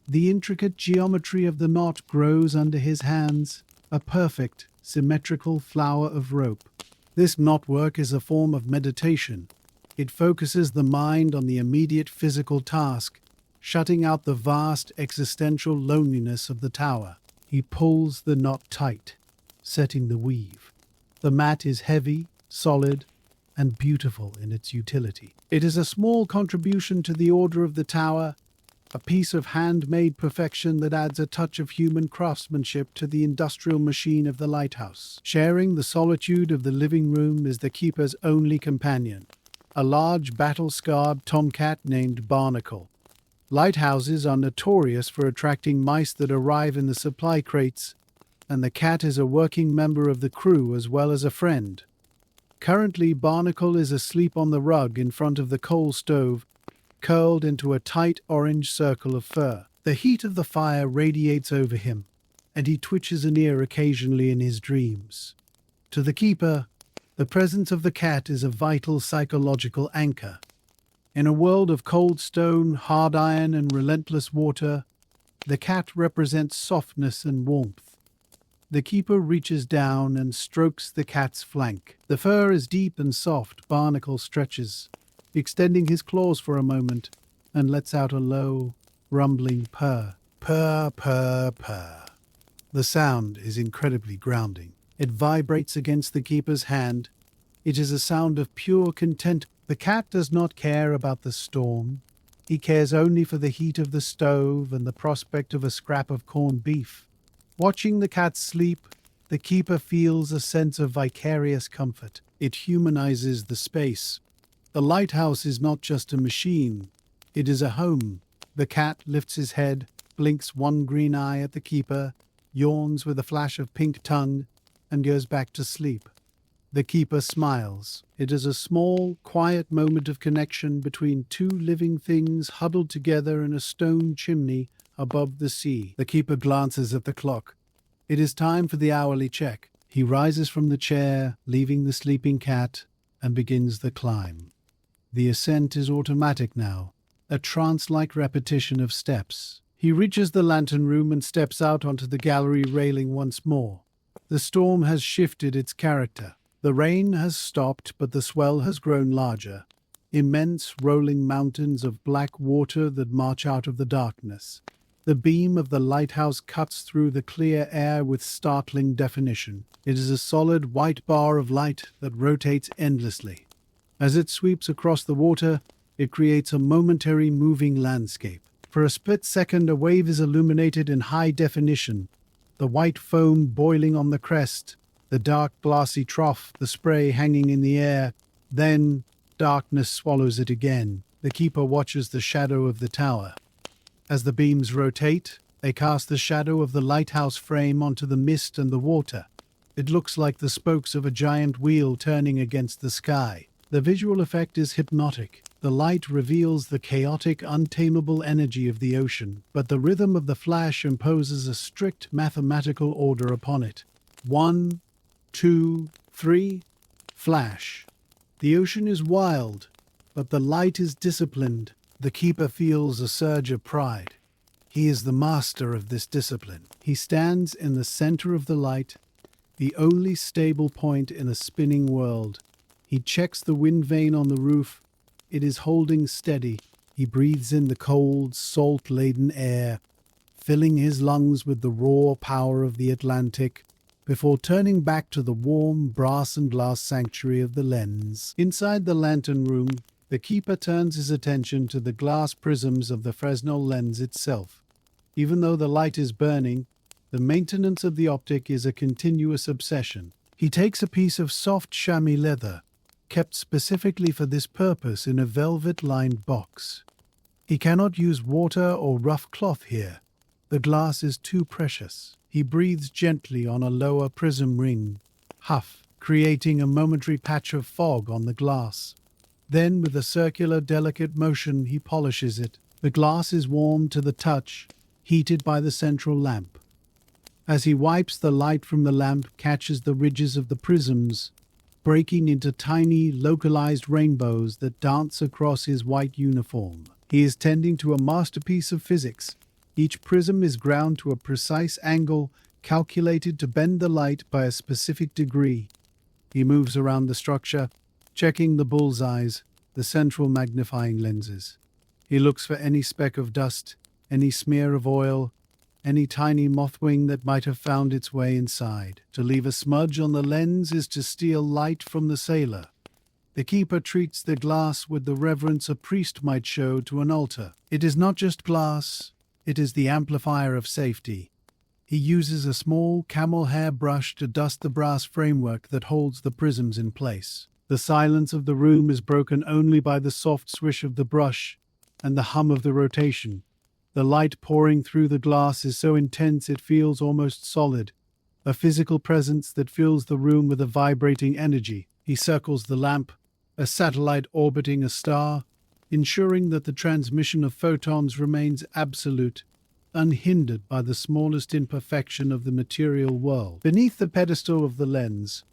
The intricate geometry of the knot grows under his hands, a perfect, symmetrical flower of rope. This knotwork is a form of meditation. It focuses the mind on the immediate physical task, shutting out the vast existential loneliness of the tower. He pulls the knot tight, setting the weave. The mat is heavy, solid, and beautiful in its utility. It is a small contribution to the order of the tower, a piece of handmade perfection that adds a touch of human craftsmanship to the industrial machine of the lighthouse. Sharing the solitude of the living room is the keeper's only companion, a large battle-scarred tomcat named Barnacle. Lighthouses are notorious for attracting mice that arrive in the supply crates, and the cat is a working member of the crew as well as a friend. Currently, Barnacle is asleep on the rug in front of the coal stove, curled into a tight orange circle of fur. The heat of the fire radiates over him, and he twitches an ear occasionally in his dreams. To the keeper, the presence of the cat is a vital psychological anchor. In a world of cold stone, hard iron, and relentless water, the cat represents softness and warmth. The keeper reaches down and strokes the cat's flank. The fur is deep and soft. Barnacle stretches, extending his claws for a moment, and lets out a low, rumbling purr. Purr, purr, purr. The sound is incredibly grounding. It vibrates against the keeper's hand. It is a sound of pure content. The cat does not care about the storm. He cares only for the heat of the stove and the prospect of a scrap of corned beef. Watching the cat sleep, the keeper feels a sense of vicarious comfort. It humanizes the space. The lighthouse is not just a machine, it is a home. The cat lifts his head, blinks one green eye at the keeper, yawns with a flash of pink tongue, and goes back to sleep. The keeper smiles. It is a small, quiet moment of connection between two living things huddled together in a stone chimney above the sea. The keeper glances at the clock. It is time for the hourly check. He rises from the chair, leaving the sleeping cat, and begins the climb. The ascent is automatic now, a trance-like repetition of steps. He reaches the lantern room and steps out onto the gallery railing once more. The storm has shifted its character. The rain has stopped, but the swell has grown larger. Immense rolling mountains of black water that march out of the darkness. The beam of the lighthouse cuts through the clear air with startling definition. It is a solid white bar of light that rotates endlessly. As it sweeps across the water, it creates a momentary moving landscape. For a split second, a wave is illuminated in high definition, the white foam boiling on the crest, the dark glassy trough, the spray hanging in the air. Then, darkness swallows it again. The keeper watches the shadow of the tower. As the beams rotate, they cast the shadow of the lighthouse frame onto the mist and the water. It looks like the spokes of a giant wheel turning against the sky. The visual effect is hypnotic. The light reveals the chaotic, untamable energy of the ocean, but the rhythm of the flash imposes a strict mathematical order upon it. 1, 2, 3, flash. The ocean is wild, but the light is disciplined. The keeper feels a surge of pride. He is the master of this discipline. He stands in the center of the light, the only stable point in a spinning world. He checks the wind vane on the roof. It is holding steady. He breathes in the cold, salt-laden air, filling his lungs with the raw power of the Atlantic, before turning back to the warm brass and glass sanctuary of the lens. Inside the lantern room, the keeper turns his attention to the glass prisms of the Fresnel lens itself. Even though the light is burning, the maintenance of the optic is a continuous obsession. He takes a piece of soft chamois leather, kept specifically for this purpose in a velvet-lined box. He cannot use water or rough cloth here. The glass is too precious. He breathes gently on a lower prism ring, huff, creating a momentary patch of fog on the glass. Then, with a circular, delicate motion, he polishes it. The glass is warm to the touch, heated by the central lamp. As he wipes, the light from the lamp catches the ridges of the prisms, breaking into tiny, localized rainbows that dance across his white uniform. He is tending to a masterpiece of physics. Each prism is ground to a precise angle calculated to bend the light by a specific degree. He moves around the structure, checking the bullseyes, the central magnifying lenses. He looks for any speck of dust, any smear of oil, any tiny mothwing that might have found its way inside. To leave a smudge on the lens is to steal light from the sailor. The keeper treats the glass with the reverence a priest might show to an altar. It is not just glass, it is the amplifier of safety. He uses a small camel hair brush to dust the brass framework that holds the prisms in place. The silence of the room is broken only by the soft swish of the brush and the hum of the rotation. The light pouring through the glass is so intense it feels almost solid, a physical presence that fills the room with a vibrating energy. He circles the lamp, a satellite orbiting a star, ensuring that the transmission of photons remains absolute, unhindered by the smallest imperfection of the material world. Beneath the pedestal of the lens,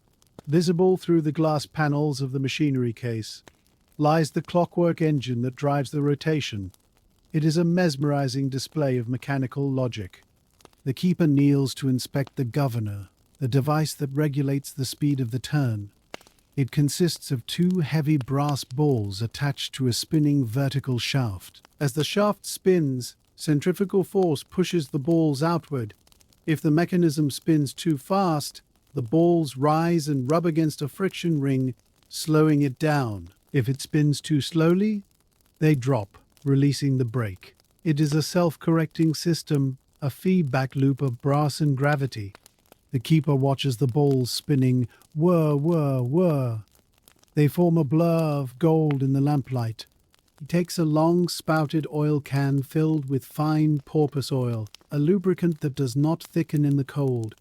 visible through the glass panels of the machinery case, lies the clockwork engine that drives the rotation. It is a mesmerizing display of mechanical logic. The keeper kneels to inspect the governor, the device that regulates the speed of the turn. It consists of two heavy brass balls attached to a spinning vertical shaft. As the shaft spins, centrifugal force pushes the balls outward. If the mechanism spins too fast, the balls rise and rub against a friction ring, slowing it down. If it spins too slowly, they drop, releasing the brake. It is a self-correcting system, a feedback loop of brass and gravity. The keeper watches the balls spinning, whir, whir, whir. They form a blur of gold in the lamplight. He takes a long spouted oil can filled with fine porpoise oil, a lubricant that does not thicken in the cold.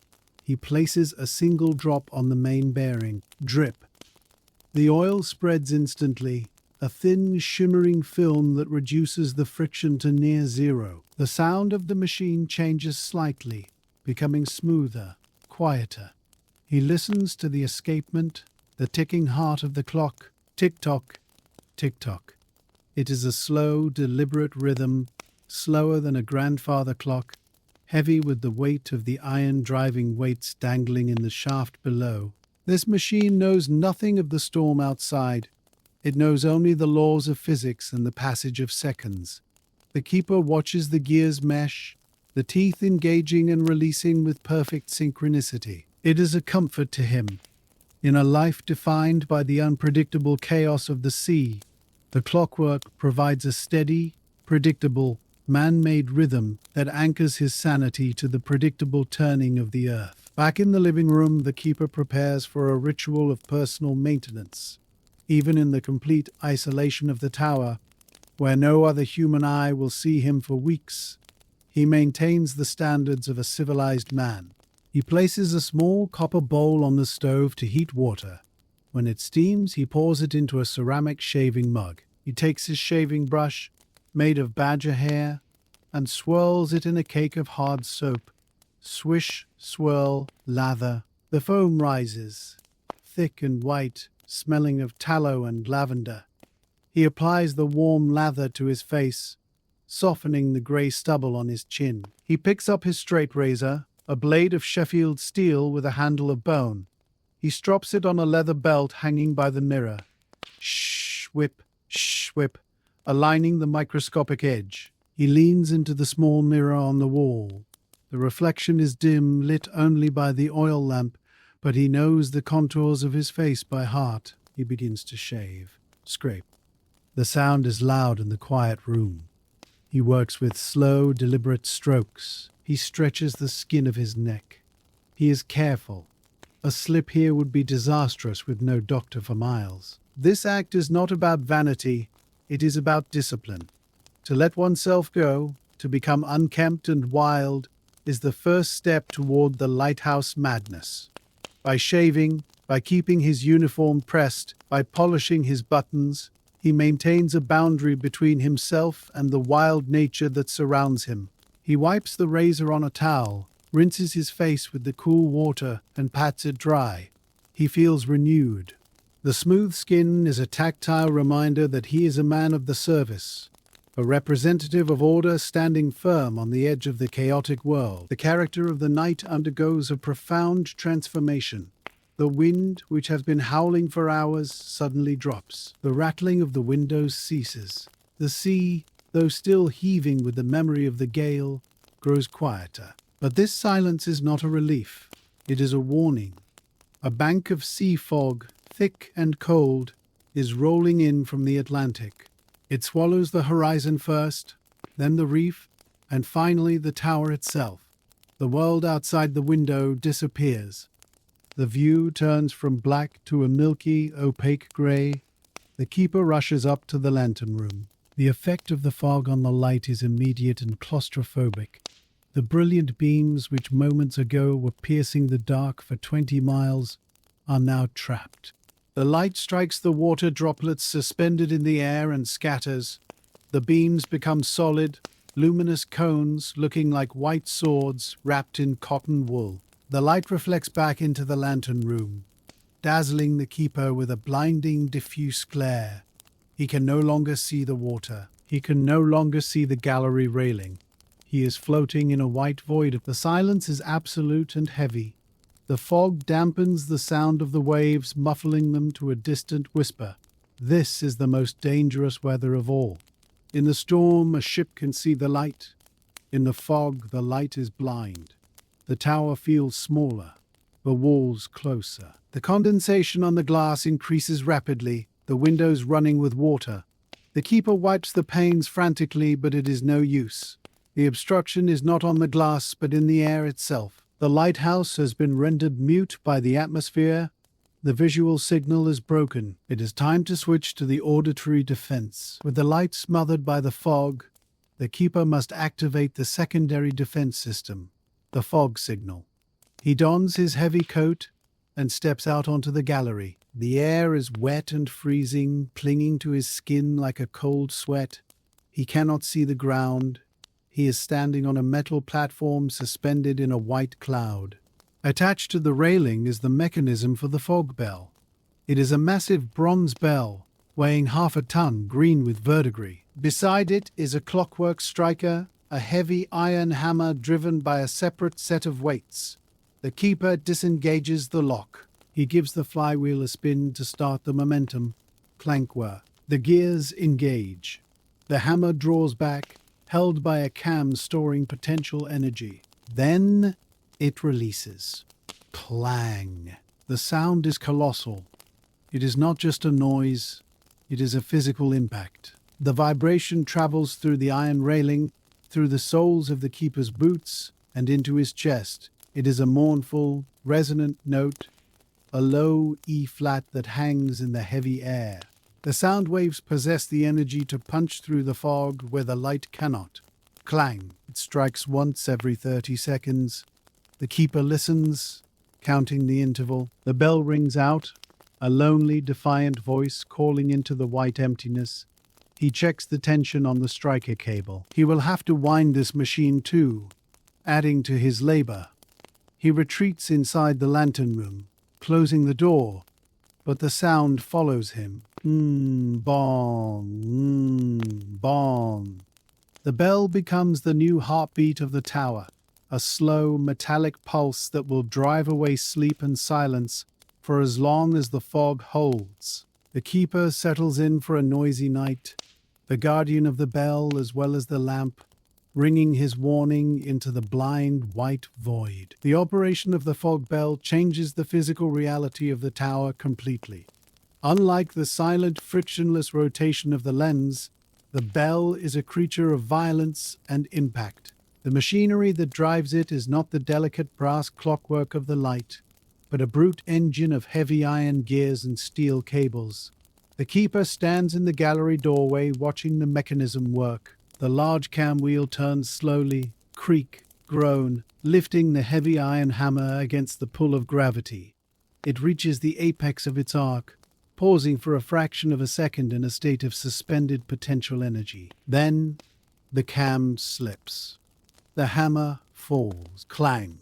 He places a single drop on the main bearing. Drip. The oil spreads instantly, a thin, shimmering film that reduces the friction to near zero. The sound of the machine changes slightly, becoming smoother, quieter. He listens to the escapement, the ticking heart of the clock. Tick-tock, tick-tock. It is a slow, deliberate rhythm, slower than a grandfather clock, heavy with the weight of the iron driving weights dangling in the shaft below. This machine knows nothing of the storm outside. It knows only the laws of physics and the passage of seconds. The keeper watches the gears mesh, the teeth engaging and releasing with perfect synchronicity. It is a comfort to him. In a life defined by the unpredictable chaos of the sea, the clockwork provides a steady, predictable, man-made rhythm that anchors his sanity to the predictable turning of the earth. Back in the living room, the keeper prepares for a ritual of personal maintenance. Even in the complete isolation of the tower, where no other human eye will see him for weeks, he maintains the standards of a civilized man. He places a small copper bowl on the stove to heat water. When it steams, he pours it into a ceramic shaving mug. He takes his shaving brush, made of badger hair, and swirls it in a cake of hard soap. Swish, swirl, lather. The foam rises, thick and white, smelling of tallow and lavender. He applies the warm lather to his face, softening the grey stubble on his chin. He picks up his straight razor, a blade of Sheffield steel with a handle of bone. He strops it on a leather belt hanging by the mirror. Shh, whip, aligning the microscopic edge. He leans into the small mirror on the wall. The reflection is dim, lit only by the oil lamp, but he knows the contours of his face by heart. He begins to shave. Scrape. The sound is loud in the quiet room. He works with slow, deliberate strokes. He stretches the skin of his neck. He is careful. A slip here would be disastrous with no doctor for miles. This act is not about vanity. It is about discipline. To let oneself go, to become unkempt and wild, is the first step toward the lighthouse madness. By shaving, by keeping his uniform pressed, by polishing his buttons, he maintains a boundary between himself and the wild nature that surrounds him. He wipes the razor on a towel, rinses his face with the cool water, and pats it dry. He feels renewed. The smooth skin is a tactile reminder that he is a man of the service, a representative of order standing firm on the edge of the chaotic world. The character of the night undergoes a profound transformation. The wind, which has been howling for hours, suddenly drops. The rattling of the windows ceases. The sea, though still heaving with the memory of the gale, grows quieter. But this silence is not a relief. It is a warning. A bank of sea fog, thick and cold, is rolling in from the Atlantic. It swallows the horizon first, then the reef, and finally the tower itself. The world outside the window disappears. The view turns from black to a milky, opaque grey. The keeper rushes up to the lantern room. The effect of the fog on the light is immediate and claustrophobic. The brilliant beams which moments ago were piercing the dark for 20 miles are now trapped. The light strikes the water droplets suspended in the air and scatters. The beams become solid, luminous cones looking like white swords wrapped in cotton wool. The light reflects back into the lantern room, dazzling the keeper with a blinding, diffuse glare. He can no longer see the water. He can no longer see the gallery railing. He is floating in a white void. The silence is absolute and heavy. The fog dampens the sound of the waves, muffling them to a distant whisper. This is the most dangerous weather of all. In the storm, a ship can see the light. In the fog, the light is blind. The tower feels smaller, the walls closer. The condensation on the glass increases rapidly, the windows running with water. The keeper wipes the panes frantically, but it is no use. The obstruction is not on the glass, but in the air itself. The lighthouse has been rendered mute by the atmosphere. The visual signal is broken. It is time to switch to the auditory defense. With the light smothered by the fog, the keeper must activate the secondary defense system, the fog signal. He dons his heavy coat and steps out onto the gallery. The air is wet and freezing, clinging to his skin like a cold sweat. He cannot see the ground. He is standing on a metal platform suspended in a white cloud. Attached to the railing is the mechanism for the fog bell. It is a massive bronze bell, weighing half a ton, green with verdigris. Beside it is a clockwork striker, a heavy iron hammer driven by a separate set of weights. The keeper disengages the lock. He gives the flywheel a spin to start the momentum. Clankware. The gears engage. The hammer draws back, held by a cam storing potential energy. Then it releases. Clang. The sound is colossal. It is not just a noise, it is a physical impact. The vibration travels through the iron railing, through the soles of the keeper's boots, and into his chest. It is a mournful, resonant note, a low E-flat that hangs in the heavy air. The sound waves possess the energy to punch through the fog where the light cannot. Clang. It strikes once every 30 seconds. The keeper listens, counting the interval. The bell rings out, a lonely, defiant voice calling into the white emptiness. He checks the tension on the striker cable. He will have to wind this machine too, adding to his labor. He retreats inside the lantern room, closing the door, but the sound follows him. Bong, bong. The bell becomes the new heartbeat of the tower, a slow, metallic pulse that will drive away sleep and silence for as long as the fog holds. The keeper settles in for a noisy night, the guardian of the bell as well as the lamp, ringing his warning into the blind white void. The operation of the fog bell changes the physical reality of the tower completely. Unlike the silent, frictionless rotation of the lens, the bell is a creature of violence and impact. The machinery that drives it is not the delicate brass clockwork of the light, but a brute engine of heavy iron gears and steel cables. The keeper stands in the gallery doorway watching the mechanism work. The large cam wheel turns slowly, creak, groan, lifting the heavy iron hammer against the pull of gravity. It reaches the apex of its arc, pausing for a fraction of a second in a state of suspended potential energy. Then, the cam slips. The hammer falls. Clang.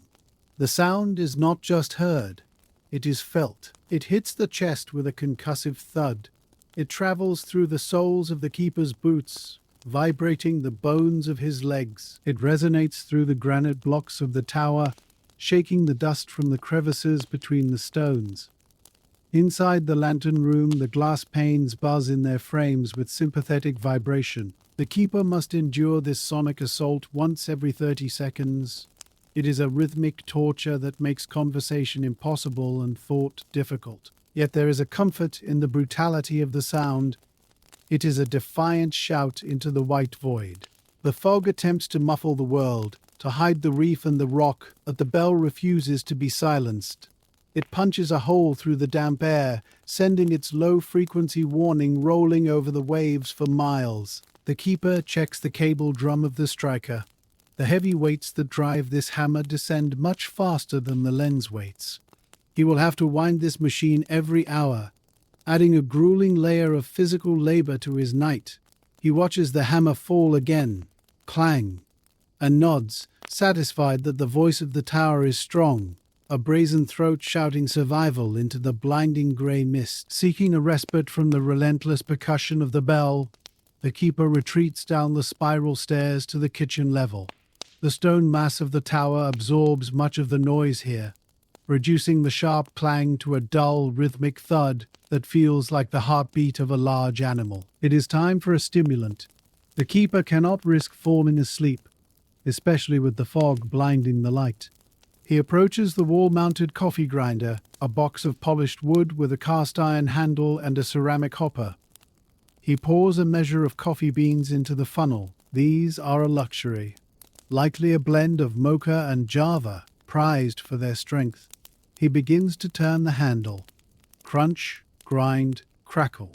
The sound is not just heard, it is felt. It hits the chest with a concussive thud. It travels through the soles of the keeper's boots, vibrating the bones of his legs. It resonates through the granite blocks of the tower, shaking the dust from the crevices between the stones. Inside the lantern room, the glass panes buzz in their frames with sympathetic vibration. The keeper must endure this sonic assault once every 30 seconds. It is a rhythmic torture that makes conversation impossible and thought difficult. Yet there is a comfort in the brutality of the sound. It is a defiant shout into the white void. The fog attempts to muffle the world, to hide the reef and the rock, but the bell refuses to be silenced. It punches a hole through the damp air, sending its low-frequency warning rolling over the waves for miles. The keeper checks the cable drum of the striker. The heavy weights that drive this hammer descend much faster than the lens weights. He will have to wind this machine every hour, adding a grueling layer of physical labor to his night. He watches the hammer fall again, clang, and nods, satisfied that the voice of the tower is strong, a brazen throat shouting survival into the blinding grey mist. Seeking a respite from the relentless percussion of the bell, the keeper retreats down the spiral stairs to the kitchen level. The stone mass of the tower absorbs much of the noise here, reducing the sharp clang to a dull, rhythmic thud that feels like the heartbeat of a large animal. It is time for a stimulant. The keeper cannot risk falling asleep, especially with the fog blinding the light. He approaches the wall-mounted coffee grinder, a box of polished wood with a cast-iron handle and a ceramic hopper. He pours a measure of coffee beans into the funnel. These are a luxury, likely a blend of mocha and java, prized for their strength. He begins to turn the handle. Crunch, grind, crackle.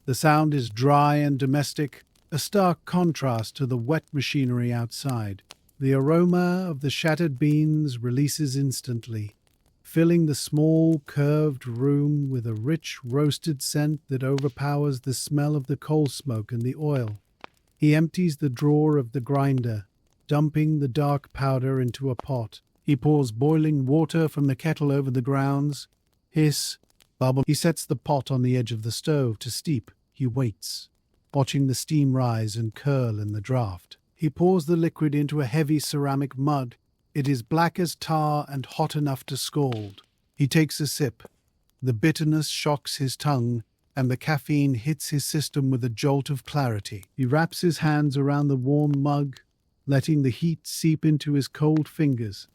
The sound is dry and domestic, a stark contrast to the wet machinery outside. The aroma of the shattered beans releases instantly, filling the small, curved room with a rich, roasted scent that overpowers the smell of the coal smoke and the oil. He empties the drawer of the grinder, dumping the dark powder into a pot. He pours boiling water from the kettle over the grounds. Hiss, bubble. He sets the pot on the edge of the stove to steep. He waits, watching the steam rise and curl in the draught. He pours the liquid into a heavy ceramic mug. It is black as tar and hot enough to scald. He takes a sip. The bitterness shocks his tongue, and the caffeine hits his system with a jolt of clarity. He wraps his hands around the warm mug, letting the heat seep into his cold fingers.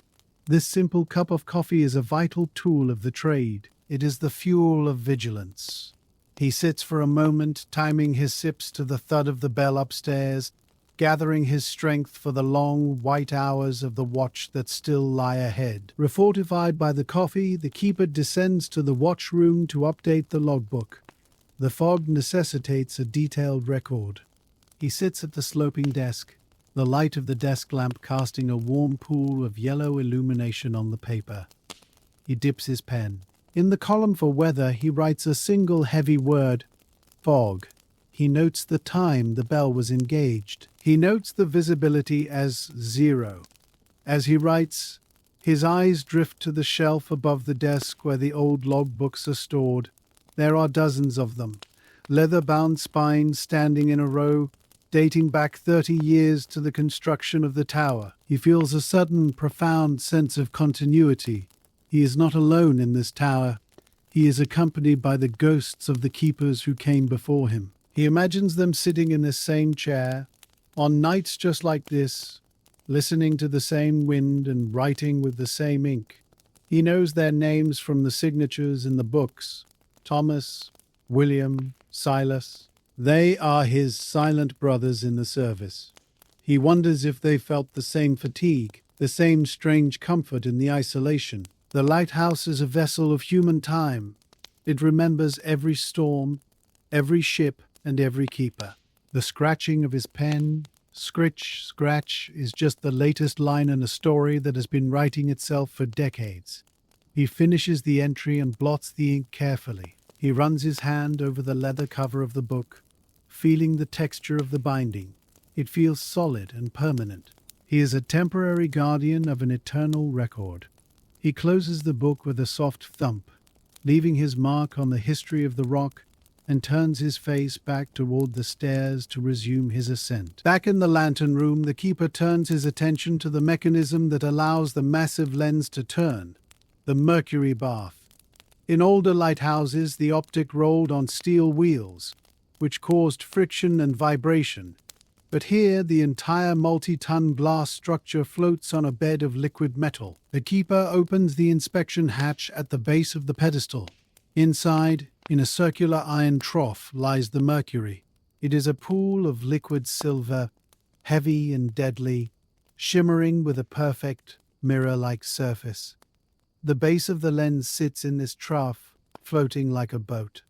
This simple cup of coffee is a vital tool of the trade. It is the fuel of vigilance. He sits for a moment, timing his sips to the thud of the bell upstairs, gathering his strength for the long, white hours of the watch that still lie ahead. Refortified by the coffee, the keeper descends to the watch room to update the logbook. The fog necessitates a detailed record. He sits at the sloping desk, the light of the desk lamp casting a warm pool of yellow illumination on the paper. He dips his pen. In the column for weather, he writes a single heavy word, fog. He notes the time the bell was engaged. He notes the visibility as 0. As he writes, his eyes drift to the shelf above the desk where the old logbooks are stored. There are dozens of them, leather-bound spines standing in a row, dating back 30 years to the construction of the tower. He feels a sudden, profound sense of continuity. He is not alone in this tower. He is accompanied by the ghosts of the keepers who came before him. He imagines them sitting in this same chair, on nights just like this, listening to the same wind and writing with the same ink. He knows their names from the signatures in the books: Thomas, William, Silas. They are his silent brothers in the service. He wonders if they felt the same fatigue, the same strange comfort in the isolation. The lighthouse is a vessel of human time. It remembers every storm, every ship, and every keeper. The scratching of his pen, Scritch, scratch is just the latest line in a story that has been writing itself for decades. He finishes the entry and blots the ink carefully. He runs his hand over the leather cover of the book, feeling the texture of the binding. It feels solid and permanent. He is a temporary guardian of an eternal record. He closes the book with a soft thump, leaving his mark on the history of the rock, and turns his face back toward the stairs to resume his ascent. Back in the lantern room, the keeper turns his attention to the mechanism that allows the massive lens to turn, the mercury bath. In older lighthouses, the optic rolled on steel wheels, which caused friction and vibration. But here, the entire multi-ton glass structure floats on a bed of liquid metal. The keeper opens the inspection hatch at the base of the pedestal. Inside, in a circular iron trough, lies the mercury. It is a pool of liquid silver, heavy and deadly, shimmering with a perfect, mirror-like surface. The base of the lens sits in this trough, floating like a boat.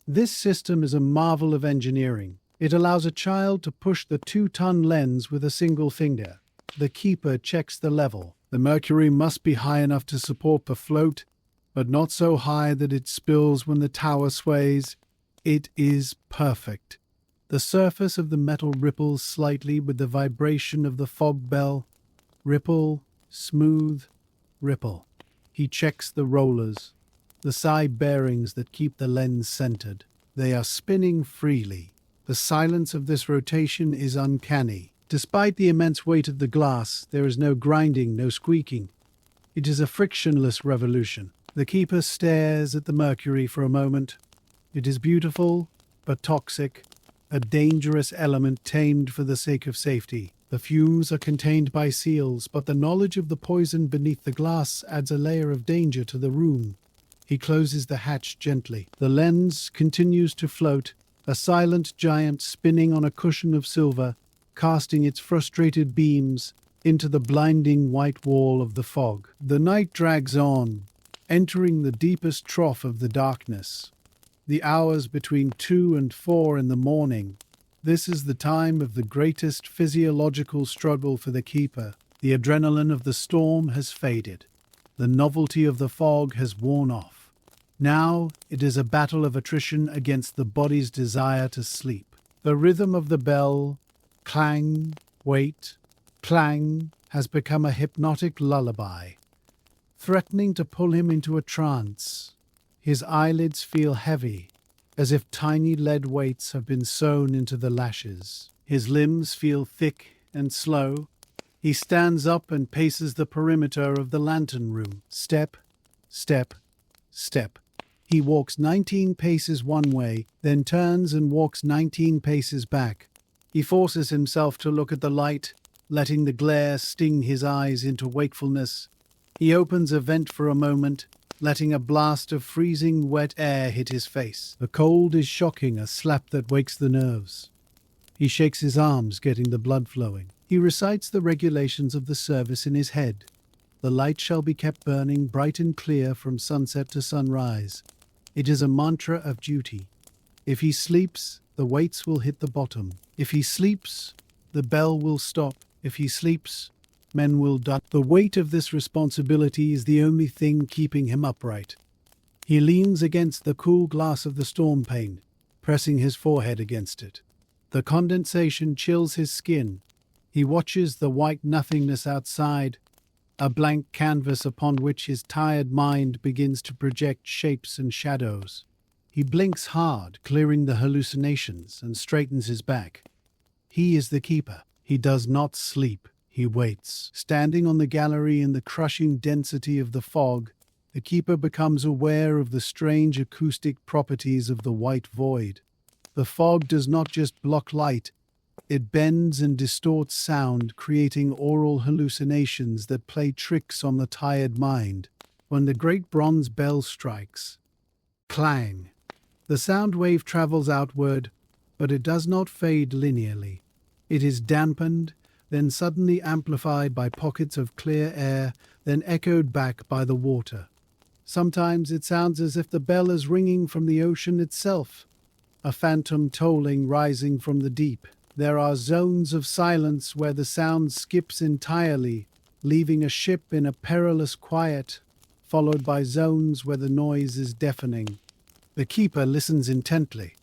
This system is a marvel of engineering. It allows a child to push the 2-ton lens with a single finger. The keeper checks the level. The mercury must be high enough to support the float, but not so high that it spills when the tower sways. It is perfect. The surface of the metal ripples slightly with the vibration of the fog bell. Ripple, smooth, ripple. He checks the rollers, the side bearings that keep the lens centered. They are spinning freely. The silence of this rotation is uncanny. Despite the immense weight of the glass, there is no grinding, no squeaking. It is a frictionless revolution. The keeper stares at the mercury for a moment. It is beautiful, but toxic, a dangerous element tamed for the sake of safety. The fumes are contained by seals, but the knowledge of the poison beneath the glass adds a layer of danger to the room. He closes the hatch gently. The lens continues to float, a silent giant spinning on a cushion of silver, casting its frustrated beams into the blinding white wall of the fog. The night drags on, entering the deepest trough of the darkness. The hours between 2 and 4 in the morning. This is the time of the greatest physiological struggle for the keeper. The adrenaline of the storm has faded. The novelty of the fog has worn off. Now it is a battle of attrition against the body's desire to sleep. The rhythm of the bell, clang, wait, clang, has become a hypnotic lullaby, threatening to pull him into a trance. His eyelids feel heavy, as if tiny lead weights have been sewn into the lashes. His limbs feel thick and slow. He stands up and paces the perimeter of the lantern room. Step, step, step. He walks 19 paces one way, then turns and walks 19 paces back. He forces himself to look at the light, letting the glare sting his eyes into wakefulness. He opens a vent for a moment, letting a blast of freezing wet air hit his face. The cold is shocking, a slap that wakes the nerves. He shakes his arms, getting the blood flowing. He recites the regulations of the service in his head. The light shall be kept burning bright and clear from sunset to sunrise. It is a mantra of duty. If he sleeps, the weights will hit the bottom. If he sleeps, the bell will stop. If he sleeps, men will die. The weight of this responsibility is the only thing keeping him upright. He leans against the cool glass of the storm pane, pressing his forehead against it. The condensation chills his skin. He watches the white nothingness outside, a blank canvas upon which his tired mind begins to project shapes and shadows. He blinks hard, clearing the hallucinations, and straightens his back. He is the keeper. He does not sleep. He waits. Standing on the gallery in the crushing density of the fog, the keeper becomes aware of the strange acoustic properties of the white void. The fog does not just block light, it bends and distorts sound, creating aural hallucinations that play tricks on the tired mind. When the great bronze bell strikes, clang, the sound wave travels outward, but it does not fade linearly. It is dampened, then suddenly amplified by pockets of clear air, then echoed back by the water. Sometimes it sounds as if the bell is ringing from the ocean itself, a phantom tolling rising from the deep. There are zones of silence where the sound skips entirely, leaving a ship in a perilous quiet, followed by zones where the noise is deafening. The keeper listens intently,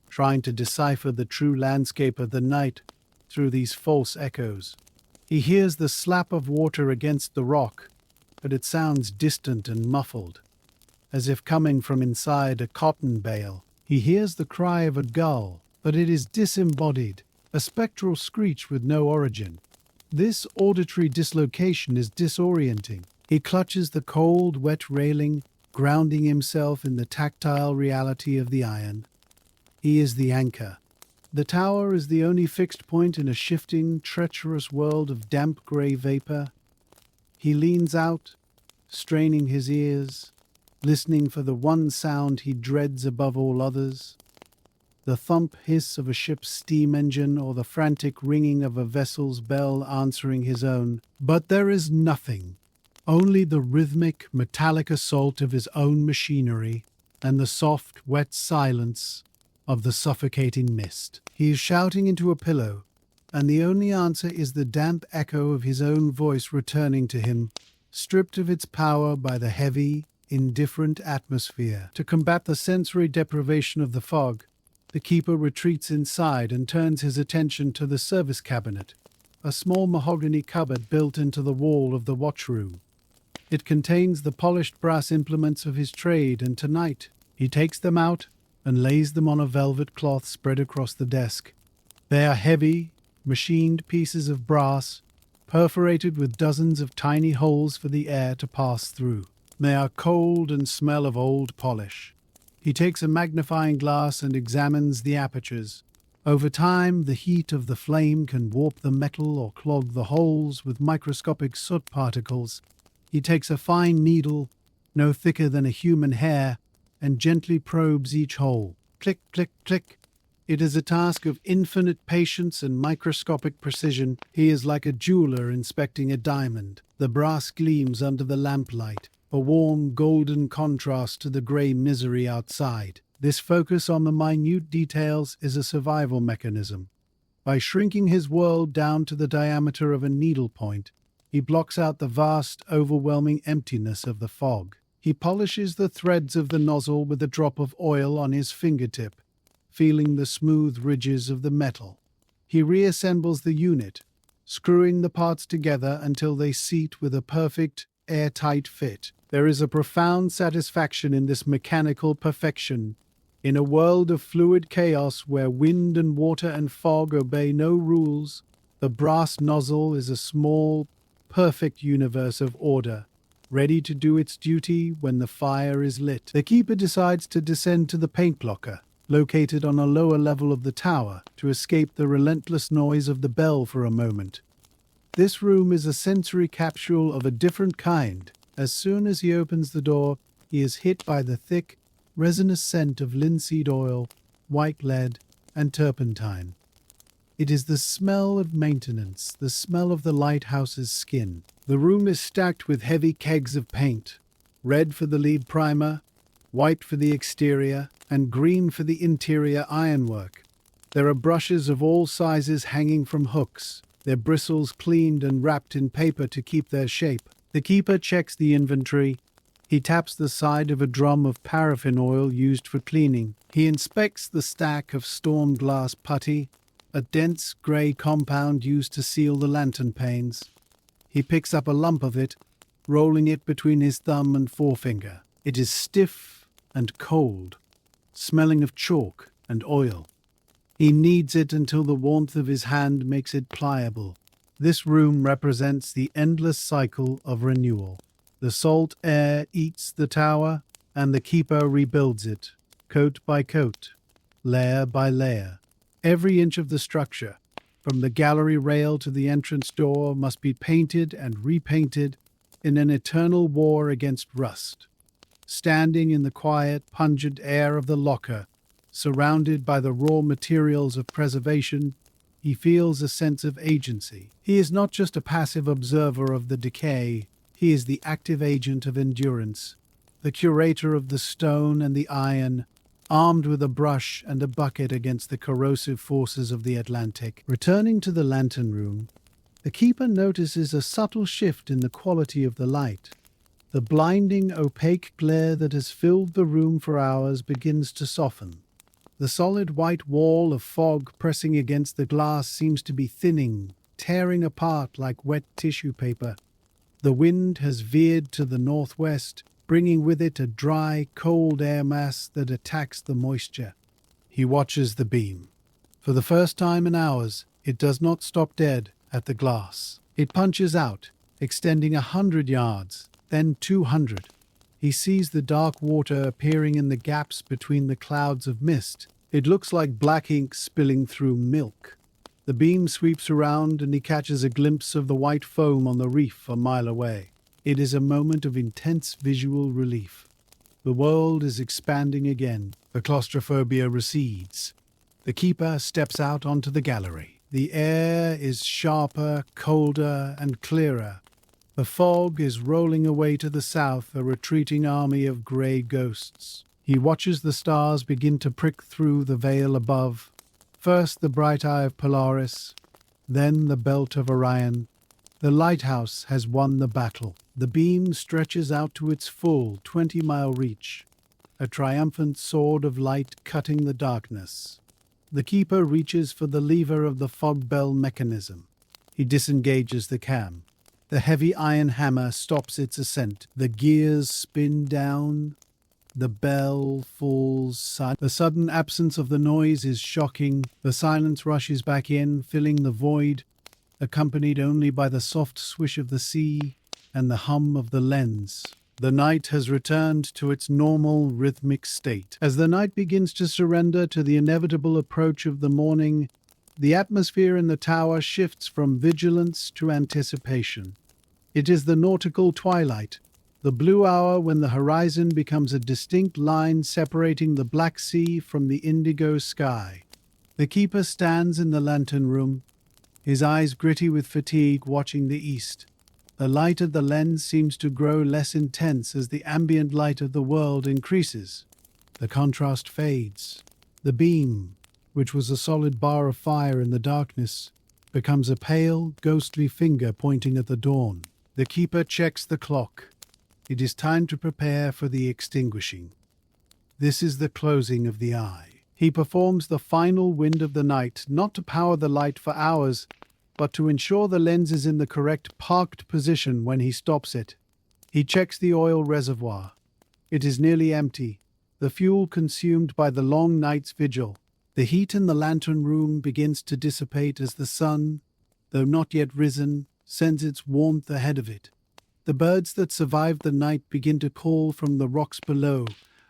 trying to decipher the true landscape of the night through these false echoes. He hears the slap of water against the rock, but it sounds distant and muffled, as if coming from inside a cotton bale. He hears the cry of a gull, but it is disembodied, a spectral screech with no origin. This auditory dislocation is disorienting. He clutches the cold, wet railing, grounding himself in the tactile reality of the iron. He is the anchor. The tower is the only fixed point in a shifting, treacherous world of damp grey vapor. He leans out, straining his ears, listening for the one sound he dreads above all others, the thump hiss of a ship's steam engine or the frantic ringing of a vessel's bell answering his own. But there is nothing, only the rhythmic, metallic assault of his own machinery and the soft, wet silence of the suffocating mist. He is shouting into a pillow, and the only answer is the damp echo of his own voice returning to him, stripped of its power by the heavy, indifferent atmosphere. To combat the sensory deprivation of the fog, the keeper retreats inside and turns his attention to the service cabinet, a small mahogany cupboard built into the wall of the watchroom. It contains the polished brass implements of his trade, and tonight he takes them out and lays them on a velvet cloth spread across the desk. They are heavy, machined pieces of brass, perforated with dozens of tiny holes for the air to pass through. They are cold and smell of old polish. He takes a magnifying glass and examines the apertures. Over time, the heat of the flame can warp the metal or clog the holes with microscopic soot particles. He takes a fine needle, no thicker than a human hair, and gently probes each hole. Click, click, click. It is a task of infinite patience and microscopic precision. He is like a jeweler inspecting a diamond. The brass gleams under the lamplight, a warm golden contrast to the grey misery outside. This focus on the minute details is a survival mechanism. By shrinking his world down to the diameter of a needlepoint, he blocks out the vast, overwhelming emptiness of the fog. He polishes the threads of the nozzle with a drop of oil on his fingertip, feeling the smooth ridges of the metal. He reassembles the unit, screwing the parts together until they seat with a perfect, airtight fit. There is a profound satisfaction in this mechanical perfection. In a world of fluid chaos where wind and water and fog obey no rules, the brass nozzle is a small, perfect universe of order, ready to do its duty when the fire is lit. The keeper decides to descend to the paint locker, located on a lower level of the tower, to escape the relentless noise of the bell for a moment. This room is a sensory capsule of a different kind. As soon as he opens the door, he is hit by the thick, resinous scent of linseed oil, white lead, and turpentine. It is the smell of maintenance, the smell of the lighthouse's skin. The room is stacked with heavy kegs of paint, red for the lead primer, white for the exterior, and green for the interior ironwork. There are brushes of all sizes hanging from hooks, their bristles cleaned and wrapped in paper to keep their shape. The keeper checks the inventory. He taps the side of a drum of paraffin oil used for cleaning. He inspects the stack of storm glass putty, a dense grey compound used to seal the lantern panes. He picks up a lump of it, rolling it between his thumb and forefinger. It is stiff and cold, smelling of chalk and oil. He kneads it until the warmth of his hand makes it pliable. This room represents the endless cycle of renewal. The salt air eats the tower, and the keeper rebuilds it, coat by coat, layer by layer. Every inch of the structure, from the gallery rail to the entrance door, must be painted and repainted in an eternal war against rust. Standing in the quiet, pungent air of the locker, surrounded by the raw materials of preservation, he feels a sense of agency. He is not just a passive observer of the decay, he is the active agent of endurance, the curator of the stone and the iron, armed with a brush and a bucket against the corrosive forces of the Atlantic. Returning to the lantern room, the keeper notices a subtle shift in the quality of the light. The blinding, opaque glare that has filled the room for hours begins to soften. The solid white wall of fog pressing against the glass seems to be thinning, tearing apart like wet tissue paper. The wind has veered to the northwest, bringing with it a dry, cold air mass that attacks the moisture. He watches the beam. For the first time in hours, it does not stop dead at the glass. It punches out, extending 100 yards, then 200. He sees the dark water appearing in the gaps between the clouds of mist. It looks like black ink spilling through milk. The beam sweeps around and he catches a glimpse of the white foam on the reef a mile away. It is a moment of intense visual relief. The world is expanding again. The claustrophobia recedes. The keeper steps out onto the gallery. The air is sharper, colder, and clearer. The fog is rolling away to the south, a retreating army of grey ghosts. He watches the stars begin to prick through the veil above. First the bright eye of Polaris, then the belt of Orion. The Lighthouse has won the battle. The beam stretches out to its full 20-mile reach, a triumphant sword of light cutting the darkness. The keeper reaches for the lever of the fog bell mechanism. He disengages the cam. The heavy iron hammer stops its ascent. The gears spin down. The bell falls. The sudden absence of the noise is shocking. The silence rushes back in, filling the void, accompanied only by the soft swish of the sea and the hum of the lens. The night has returned to its normal rhythmic state. As the night begins to surrender to the inevitable approach of the morning, the atmosphere in the tower shifts from vigilance to anticipation. It is the nautical twilight, the blue hour when the horizon becomes a distinct line separating the Black Sea from the indigo sky. The keeper stands in the lantern room, his eyes gritty with fatigue, watching the east. The light of the lens seems to grow less intense as the ambient light of the world increases. The contrast fades. The beam, which was a solid bar of fire in the darkness, becomes a pale, ghostly finger pointing at the dawn. The keeper checks the clock. It is time to prepare for the extinguishing. This is the closing of the eye. He performs the final wind of the night, not to power the light for hours, but to ensure the lens is in the correct parked position when he stops it. He checks the oil reservoir. It is nearly empty, the fuel consumed by the long night's vigil. The heat in the lantern room begins to dissipate as the sun, though not yet risen, sends its warmth ahead of it. The birds that survived the night begin to call from the rocks below,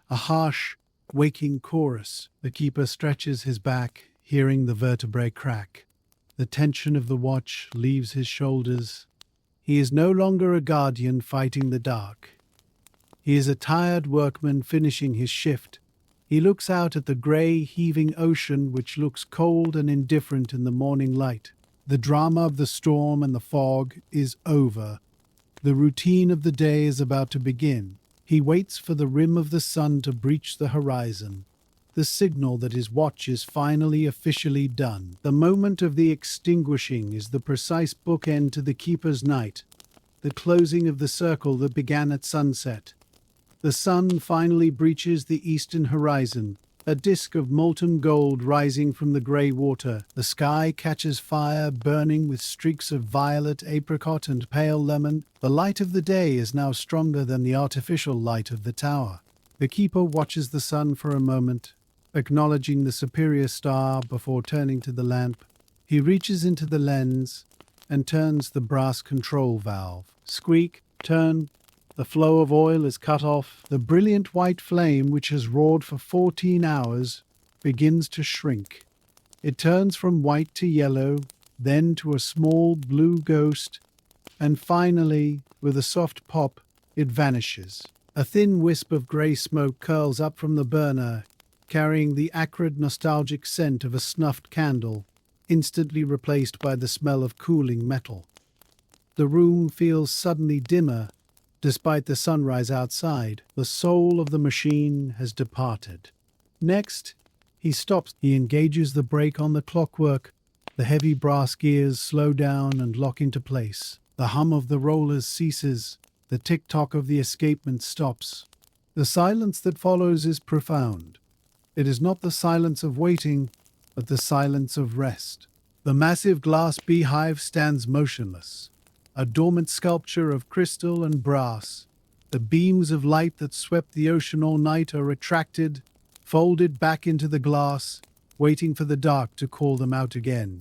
a harsh, waking chorus. The keeper stretches his back, hearing the vertebrae crack. The tension of the watch leaves his shoulders. He is no longer a guardian fighting the dark. He is a tired workman finishing his shift. He looks out at the grey, heaving ocean which looks cold and indifferent in the morning light. The drama of the storm and the fog is over. The routine of the day is about to begin. He waits for the rim of the sun to breach the horizon, the signal that his watch is finally officially done. The moment of the extinguishing is the precise bookend to the keeper's night, the closing of the circle that began at sunset. The sun finally breaches the eastern horizon, a disk of molten gold rising from the grey water. The sky catches fire, burning with streaks of violet, apricot, and pale lemon. The light of the day is now stronger than the artificial light of the tower. The keeper watches the sun for a moment, acknowledging the superior star before turning to the lamp. He reaches into the lens and turns the brass control valve. Squeak, turn. The flow of oil is cut off. The brilliant white flame, which has roared for 14 hours, begins to shrink. It turns from white to yellow, then to a small blue ghost, and finally, with a soft pop, it vanishes. A thin wisp of grey smoke curls up from the burner, carrying the acrid, nostalgic scent of a snuffed candle, instantly replaced by the smell of cooling metal. The room feels suddenly dimmer, despite the sunrise outside. The soul of the machine has departed. Next, he stops. He engages the brake on the clockwork. The heavy brass gears slow down and lock into place. The hum of the rollers ceases. The tick-tock of the escapement stops. The silence that follows is profound. It is not the silence of waiting, but the silence of rest. The massive glass beehive stands motionless, a dormant sculpture of crystal and brass. The beams of light that swept the ocean all night are retracted, folded back into the glass, waiting for the dark to call them out again.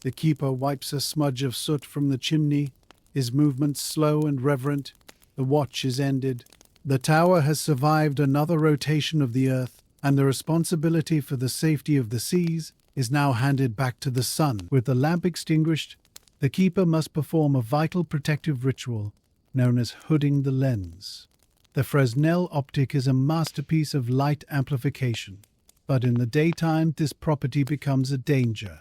The keeper wipes a smudge of soot from the chimney, his movements slow and reverent. The watch is ended. The tower has survived another rotation of the earth, and the responsibility for the safety of the seas is now handed back to the sun. With the lamp extinguished, the keeper must perform a vital protective ritual known as hooding the lens. The Fresnel optic is a masterpiece of light amplification, but in the daytime this property becomes a danger.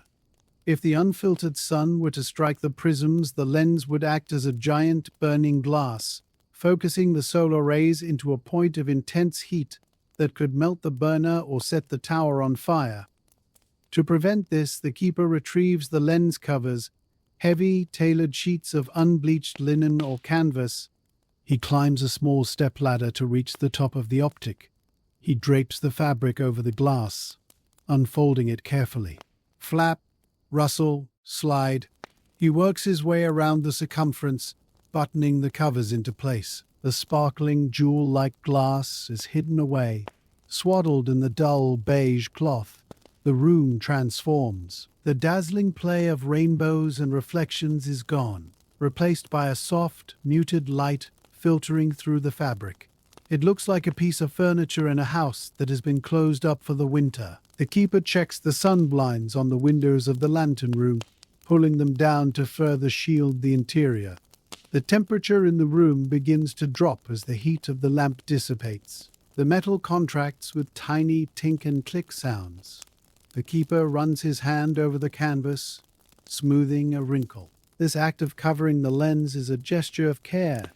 If the unfiltered sun were to strike the prisms, the lens would act as a giant burning glass, focusing the solar rays into a point of intense heat that could melt the burner or set the tower on fire. To prevent this, the keeper retrieves the lens covers, heavy, tailored sheets of unbleached linen or canvas. He climbs a small stepladder to reach the top of the optic. He drapes the fabric over the glass, unfolding it carefully. Flap, rustle, slide. He works his way around the circumference, buttoning the covers into place. The sparkling jewel-like glass is hidden away. Swaddled in the dull beige cloth, the room transforms. The dazzling play of rainbows and reflections is gone, replaced by a soft, muted light filtering through the fabric. It looks like a piece of furniture in a house that has been closed up for the winter. The keeper checks the sun blinds on the windows of the lantern room, pulling them down to further shield the interior. The temperature in the room begins to drop as the heat of the lamp dissipates. The metal contracts with tiny tink and click sounds. The keeper runs his hand over the canvas, smoothing a wrinkle. This act of covering the lens is a gesture of care,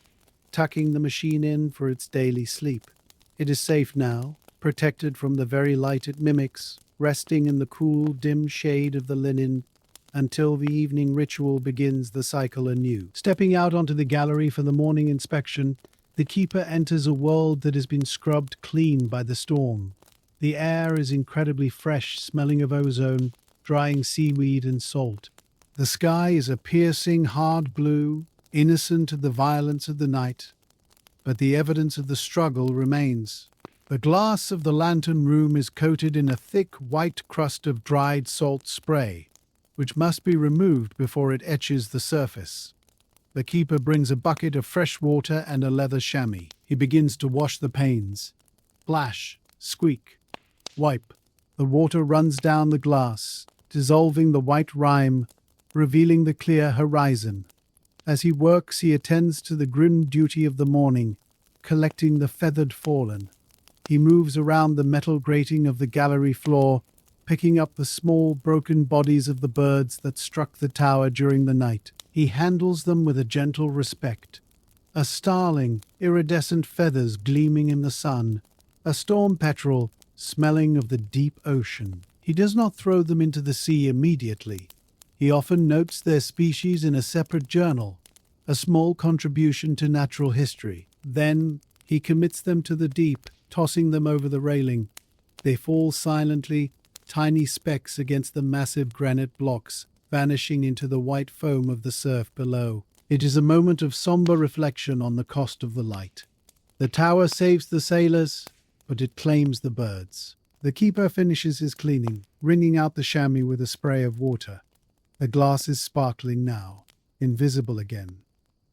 tucking the machine in for its daily sleep. It is safe now, protected from the very light it mimics, resting in the cool, dim shade of the linen until the evening ritual begins the cycle anew. Stepping out onto the gallery for the morning inspection, the keeper enters a world that has been scrubbed clean by the storm. The air is incredibly fresh, smelling of ozone, drying seaweed and salt. The sky is a piercing, hard blue, innocent of the violence of the night, but the evidence of the struggle remains. The glass of the lantern room is coated in a thick, white crust of dried salt spray, which must be removed before it etches the surface. The keeper brings a bucket of fresh water and a leather chamois. He begins to wash the panes. Splash, squeak, wipe. The water runs down the glass, dissolving the white rime, revealing the clear horizon. As he works, he attends to the grim duty of the morning, collecting the feathered fallen. He moves around the metal grating of the gallery floor, picking up the small, broken bodies of the birds that struck the tower during the night. He handles them with a gentle respect. A starling, iridescent feathers gleaming in the sun. A storm petrel, smelling of the deep ocean. He does not throw them into the sea immediately. He often notes their species in a separate journal, a small contribution to natural history. Then he commits them to the deep, tossing them over the railing. They fall silently, tiny specks against the massive granite blocks, vanishing into the white foam of the surf below. It is a moment of somber reflection on the cost of the light. The tower saves the sailors, but it claims the birds. The keeper finishes his cleaning, wringing out the chamois with a spray of water. The glass is sparkling now, invisible again,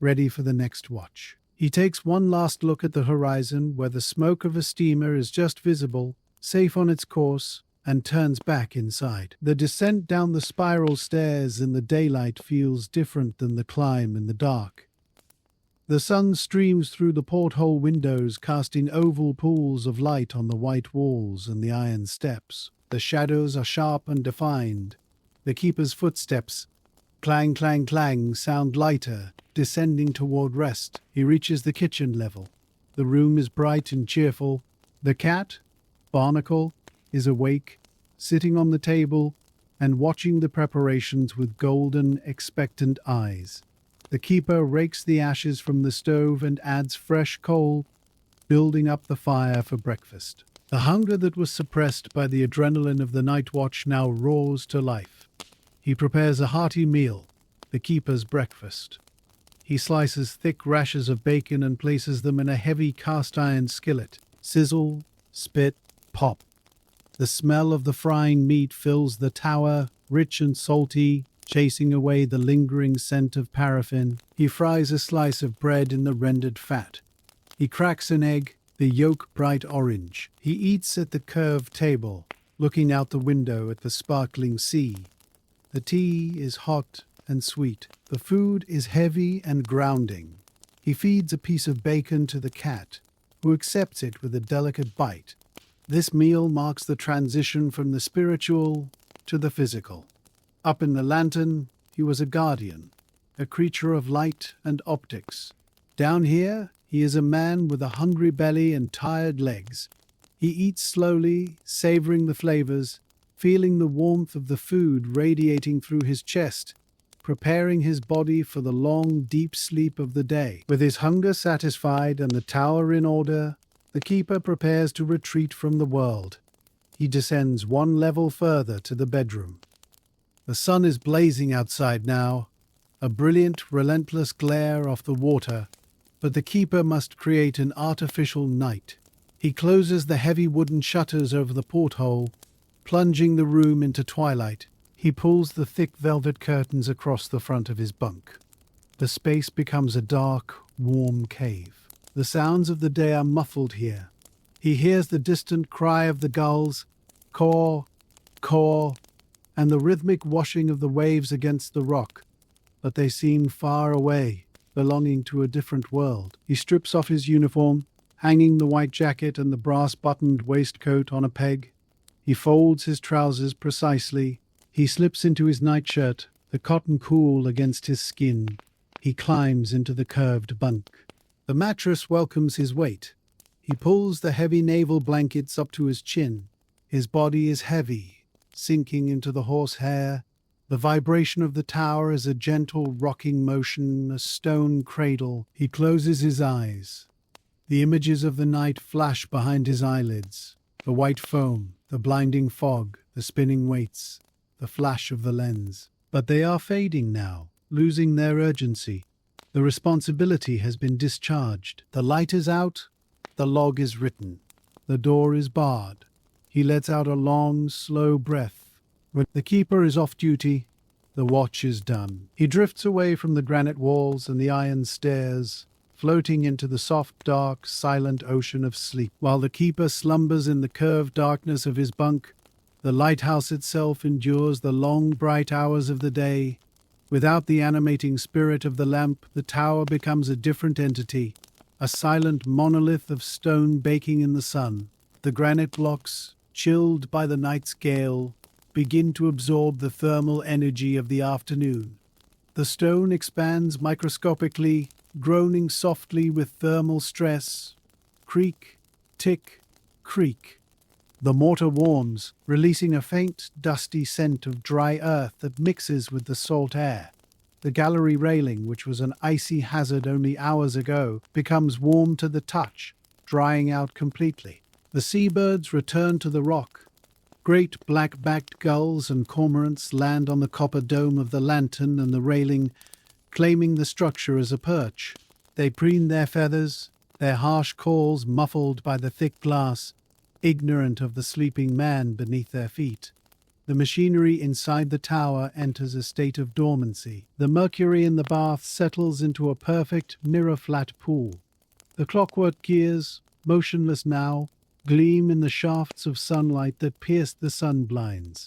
ready for the next watch. He takes one last look at the horizon where the smoke of a steamer is just visible, safe on its course, and turns back inside. The descent down the spiral stairs in the daylight feels different than the climb in the dark. The sun streams through the porthole windows, casting oval pools of light on the white walls and the iron steps. The shadows are sharp and defined. The keeper's footsteps, clang, clang, clang, sound lighter, descending toward rest. He reaches the kitchen level. The room is bright and cheerful. The cat, Barnacle, is awake, sitting on the table and watching the preparations with golden, expectant eyes. The keeper rakes the ashes from the stove and adds fresh coal, building up the fire for breakfast. The hunger that was suppressed by the adrenaline of the night watch now roars to life. He prepares a hearty meal, the keeper's breakfast. He slices thick rashers of bacon and places them in a heavy cast-iron skillet. Sizzle, spit, pop. The smell of the frying meat fills the tower, rich and salty, chasing away the lingering scent of paraffin. He fries a slice of bread in the rendered fat. He cracks an egg, the yolk bright orange. He eats at the curved table, looking out the window at the sparkling sea. The tea is hot and sweet. The food is heavy and grounding. He feeds a piece of bacon to the cat, who accepts it with a delicate bite. This meal marks the transition from the spiritual to the physical. Up in the lantern, he was a guardian, a creature of light and optics. Down here, he is a man with a hungry belly and tired legs. He eats slowly, savoring the flavors, feeling the warmth of the food radiating through his chest, preparing his body for the long, deep sleep of the day. With his hunger satisfied and the tower in order, the keeper prepares to retreat from the world. He descends one level further to the bedroom. The sun is blazing outside now, a brilliant, relentless glare off the water, but the keeper must create an artificial night. He closes the heavy wooden shutters over the porthole, plunging the room into twilight. He pulls the thick velvet curtains across the front of his bunk. The space becomes a dark, warm cave. The sounds of the day are muffled here. He hears the distant cry of the gulls, caw, caw, and the rhythmic washing of the waves against the rock, but they seem far away, belonging to a different world. He strips off his uniform, hanging the white jacket and the brass-buttoned waistcoat on a peg. He folds his trousers precisely. He slips into his nightshirt, the cotton cool against his skin. He climbs into the curved bunk. The mattress welcomes his weight. He pulls the heavy naval blankets up to his chin. His body is heavy, sinking into the horsehair. The vibration of the tower is a gentle rocking motion, a stone cradle. He closes his eyes. The images of the night flash behind his eyelids. The white foam, the blinding fog, the spinning weights, the flash of the lens. But they are fading now, losing their urgency. The responsibility has been discharged. The light is out. The log is written. The door is barred. He lets out a long, slow breath. When the keeper is off duty, the watch is done. He drifts away from the granite walls and the iron stairs, floating into the soft, dark, silent ocean of sleep. While the keeper slumbers in the curved darkness of his bunk, the lighthouse itself endures the long, bright hours of the day. Without the animating spirit of the lamp, the tower becomes a different entity, a silent monolith of stone baking in the sun. The granite blocks, chilled by the night's gale, begin to absorb the thermal energy of the afternoon. The stone expands microscopically, groaning softly with thermal stress. Creak, tick, creak. The mortar warms, releasing a faint, dusty scent of dry earth that mixes with the salt air. The gallery railing, which was an icy hazard only hours ago, becomes warm to the touch, drying out completely. The seabirds return to the rock. Great black-backed gulls and cormorants land on the copper dome of the lantern and the railing, claiming the structure as a perch. They preen their feathers, their harsh calls muffled by the thick glass, ignorant of the sleeping man beneath their feet. The machinery inside the tower enters a state of dormancy. The mercury in the bath settles into a perfect mirror-flat pool. The clockwork gears, motionless now, gleam in the shafts of sunlight that pierce the sun blinds.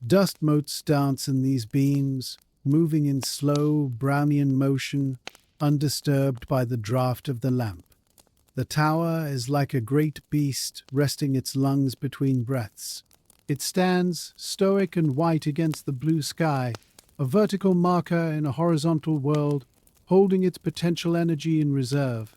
Dust motes dance in these beams, moving in slow, Brownian motion, undisturbed by the draught of the lamp. The tower is like a great beast resting its lungs between breaths. It stands, stoic and white against the blue sky, a vertical marker in a horizontal world, holding its potential energy in reserve.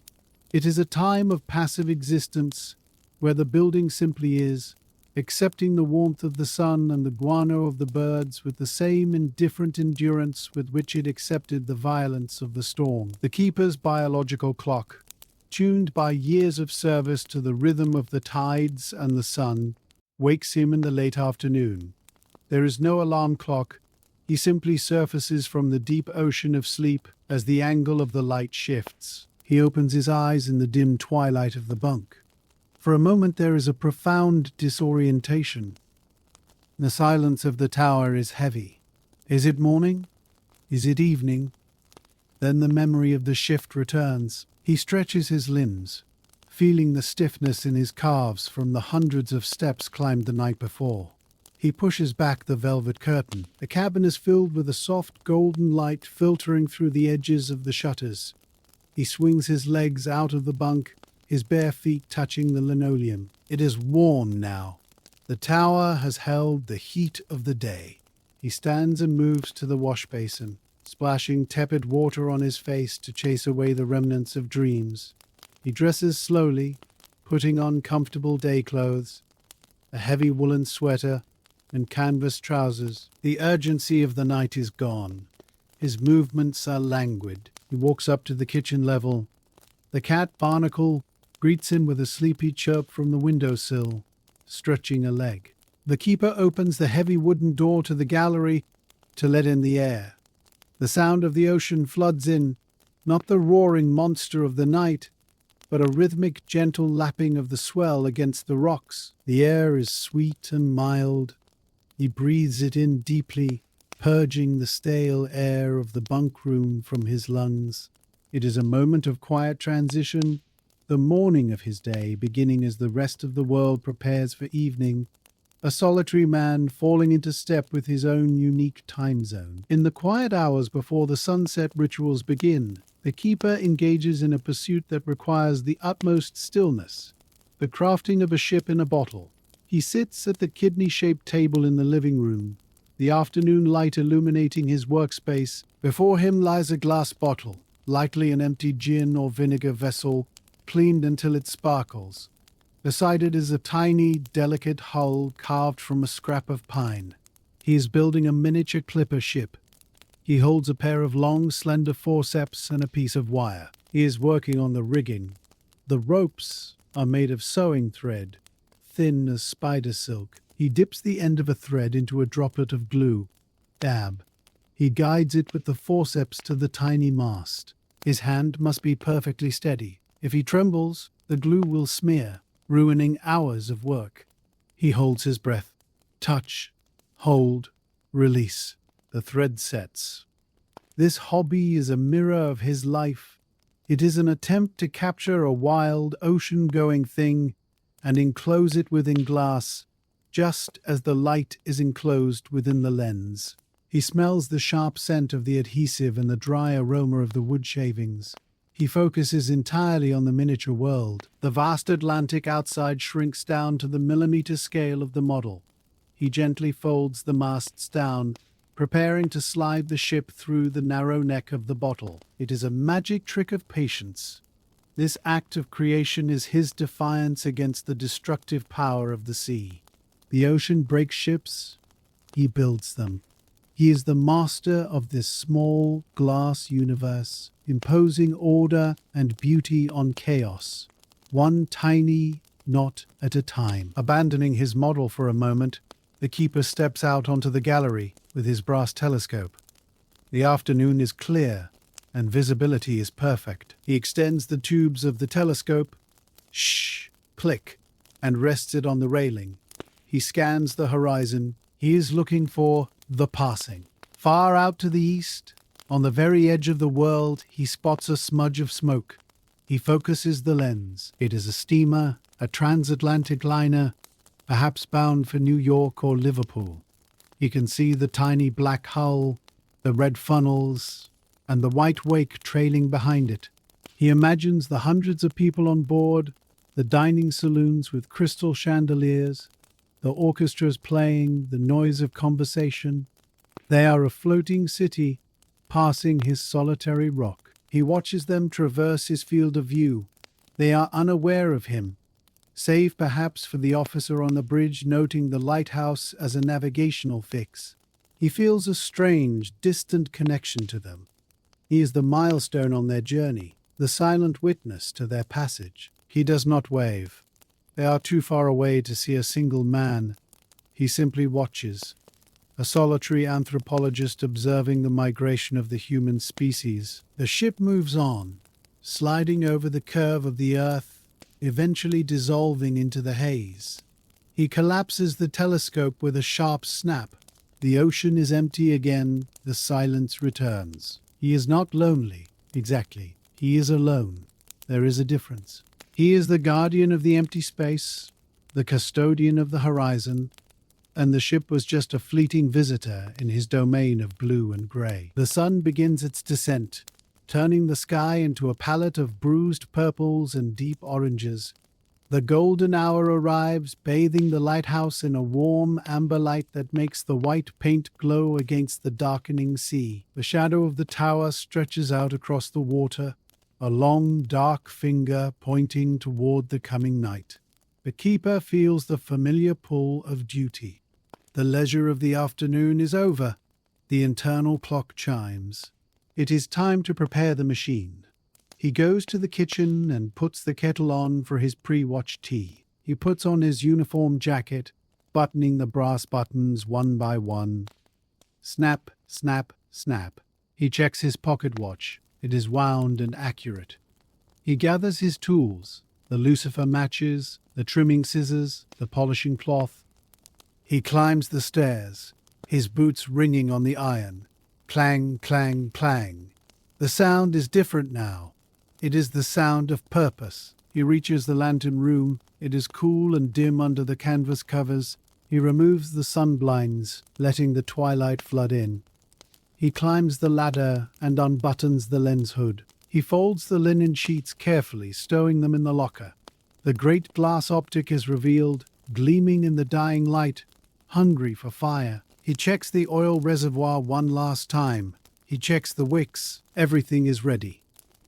It is a time of passive existence, where the building simply is, accepting the warmth of the sun and the guano of the birds with the same indifferent endurance with which it accepted the violence of the storm. The keeper's biological clock, tuned by years of service to the rhythm of the tides and the sun, wakes him in the late afternoon. There is no alarm clock. He simply surfaces from the deep ocean of sleep as the angle of the light shifts. He opens his eyes in the dim twilight of the bunk. For a moment there is a profound disorientation. The silence of the tower is heavy. Is it morning? Is it evening? Then the memory of the shift returns. He stretches his limbs, feeling the stiffness in his calves from the hundreds of steps climbed the night before. He pushes back the velvet curtain. The cabin is filled with a soft golden light filtering through the edges of the shutters. He swings his legs out of the bunk, his bare feet touching the linoleum. It is warm now. The tower has held the heat of the day. He stands and moves to the wash basin, splashing tepid water on his face to chase away the remnants of dreams. He dresses slowly, putting on comfortable day clothes, a heavy woolen sweater and canvas trousers. The urgency of the night is gone. His movements are languid. He walks up to the kitchen level. The cat Barnacle greets him with a sleepy chirp from the windowsill, stretching a leg. The keeper opens the heavy wooden door to the gallery to let in the air. The sound of the ocean floods in, not the roaring monster of the night, but a rhythmic, gentle lapping of the swell against the rocks. The air is sweet and mild. He breathes it in deeply, purging the stale air of the bunk room from his lungs. It is a moment of quiet transition, the morning of his day beginning as the rest of the world prepares for evening, a solitary man falling into step with his own unique time zone. In the quiet hours before the sunset rituals begin, the keeper engages in a pursuit that requires the utmost stillness, the crafting of a ship in a bottle. He sits at the kidney-shaped table in the living room, the afternoon light illuminating his workspace. Before him lies a glass bottle, likely an empty gin or vinegar vessel, cleaned until it sparkles. Beside it is a tiny, delicate hull carved from a scrap of pine. He is building a miniature clipper ship. He holds a pair of long, slender forceps and a piece of wire. He is working on the rigging. The ropes are made of sewing thread, thin as spider silk. He dips the end of a thread into a droplet of glue. Dab. He guides it with the forceps to the tiny mast. His hand must be perfectly steady. If he trembles, the glue will smear, ruining hours of work. He holds his breath. Touch, hold, release. The thread sets. This hobby is a mirror of his life. It is an attempt to capture a wild, ocean-going thing and enclose it within glass, just as the light is enclosed within the lens. He smells the sharp scent of the adhesive and the dry aroma of the wood shavings. He focuses entirely on the miniature world. The vast Atlantic outside shrinks down to the millimeter scale of the model. He gently folds the masts down, preparing to slide the ship through the narrow neck of the bottle. It is a magic trick of patience. This act of creation is his defiance against the destructive power of the sea. The ocean breaks ships. He builds them. He is the master of this small glass universe, imposing order and beauty on chaos, one tiny knot at a time. Abandoning his model for a moment, the keeper steps out onto the gallery with his brass telescope. The afternoon is clear, and visibility is perfect. He extends the tubes of the telescope, click, and rests it on the railing. He scans the horizon. He is looking for the passing. Far out to the east, on the very edge of the world, he spots a smudge of smoke. He focuses the lens. It is a steamer, a transatlantic liner, perhaps bound for New York or Liverpool. He can see the tiny black hull, the red funnels, and the white wake trailing behind it. He imagines the hundreds of people on board, the dining saloons with crystal chandeliers, the orchestras playing, the noise of conversation. They are a floating city passing his solitary rock. He watches them traverse his field of view. They are unaware of him. save perhaps for the officer on the bridge noting the lighthouse as a navigational fix. He feels a strange, distant connection to them. He is the milestone on their journey, the silent witness to their passage. He does not wave. They are too far away to see a single man. He simply watches, a solitary anthropologist observing the migration of the human species. The ship moves on, sliding over the curve of the earth, eventually dissolving into the haze. He collapses the telescope with a sharp snap. The ocean is empty again, the silence returns. He is not lonely, exactly. He is alone. There is a difference. He is the guardian of the empty space, the custodian of the horizon, and the ship was just a fleeting visitor in his domain of blue and grey. The sun begins its descent, turning the sky into a palette of bruised purples and deep oranges. The golden hour arrives, bathing the lighthouse in a warm amber light that makes the white paint glow against the darkening sea. The shadow of the tower stretches out across the water, a long, dark finger pointing toward the coming night. The keeper feels the familiar pull of duty. The leisure of the afternoon is over. The internal clock chimes. It is time to prepare the machine. He goes to the kitchen and puts the kettle on for his pre-watch tea. He puts on his uniform jacket, buttoning the brass buttons one by one. Snap, snap, snap. He checks his pocket watch. It is wound and accurate. He gathers his tools, the lucifer matches, the trimming scissors, the polishing cloth. He climbs the stairs, his boots ringing on the iron. Clang, clang, clang. The sound is different now. It is the sound of purpose. He reaches the lantern room. It is cool and dim under the canvas covers. He removes the sun blinds, letting the twilight flood in. He climbs the ladder and unbuttons the lens hood. He folds the linen sheets carefully, stowing them in the locker. The great glass optic is revealed, gleaming in the dying light, hungry for fire. He checks the oil reservoir one last time. He checks the wicks. Everything is ready.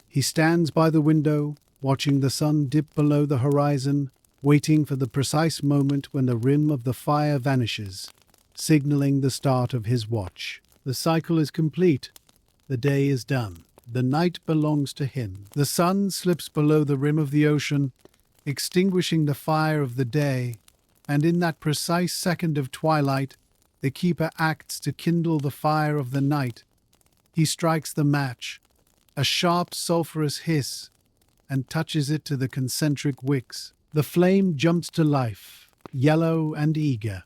He stands by the window, watching the sun dip below the horizon, waiting for the precise moment when the rim of the fire vanishes, signaling the start of his watch. The cycle is complete. The day is done. The night belongs to him. The sun slips below the rim of the ocean, extinguishing the fire of the day, and in that precise second of twilight, the keeper acts to kindle the fire of the night. He strikes the match, a sharp sulphurous hiss, and touches it to the concentric wicks. The flame jumps to life, yellow and eager.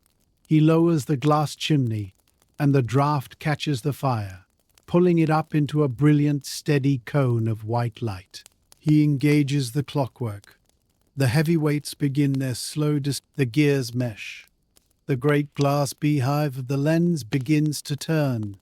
He lowers the glass chimney, and the draught catches the fire, pulling it up into a brilliant, steady cone of white light. He engages the clockwork. The heavy weights begin their slow the gears mesh. The great glass beehive of the lens begins to turn.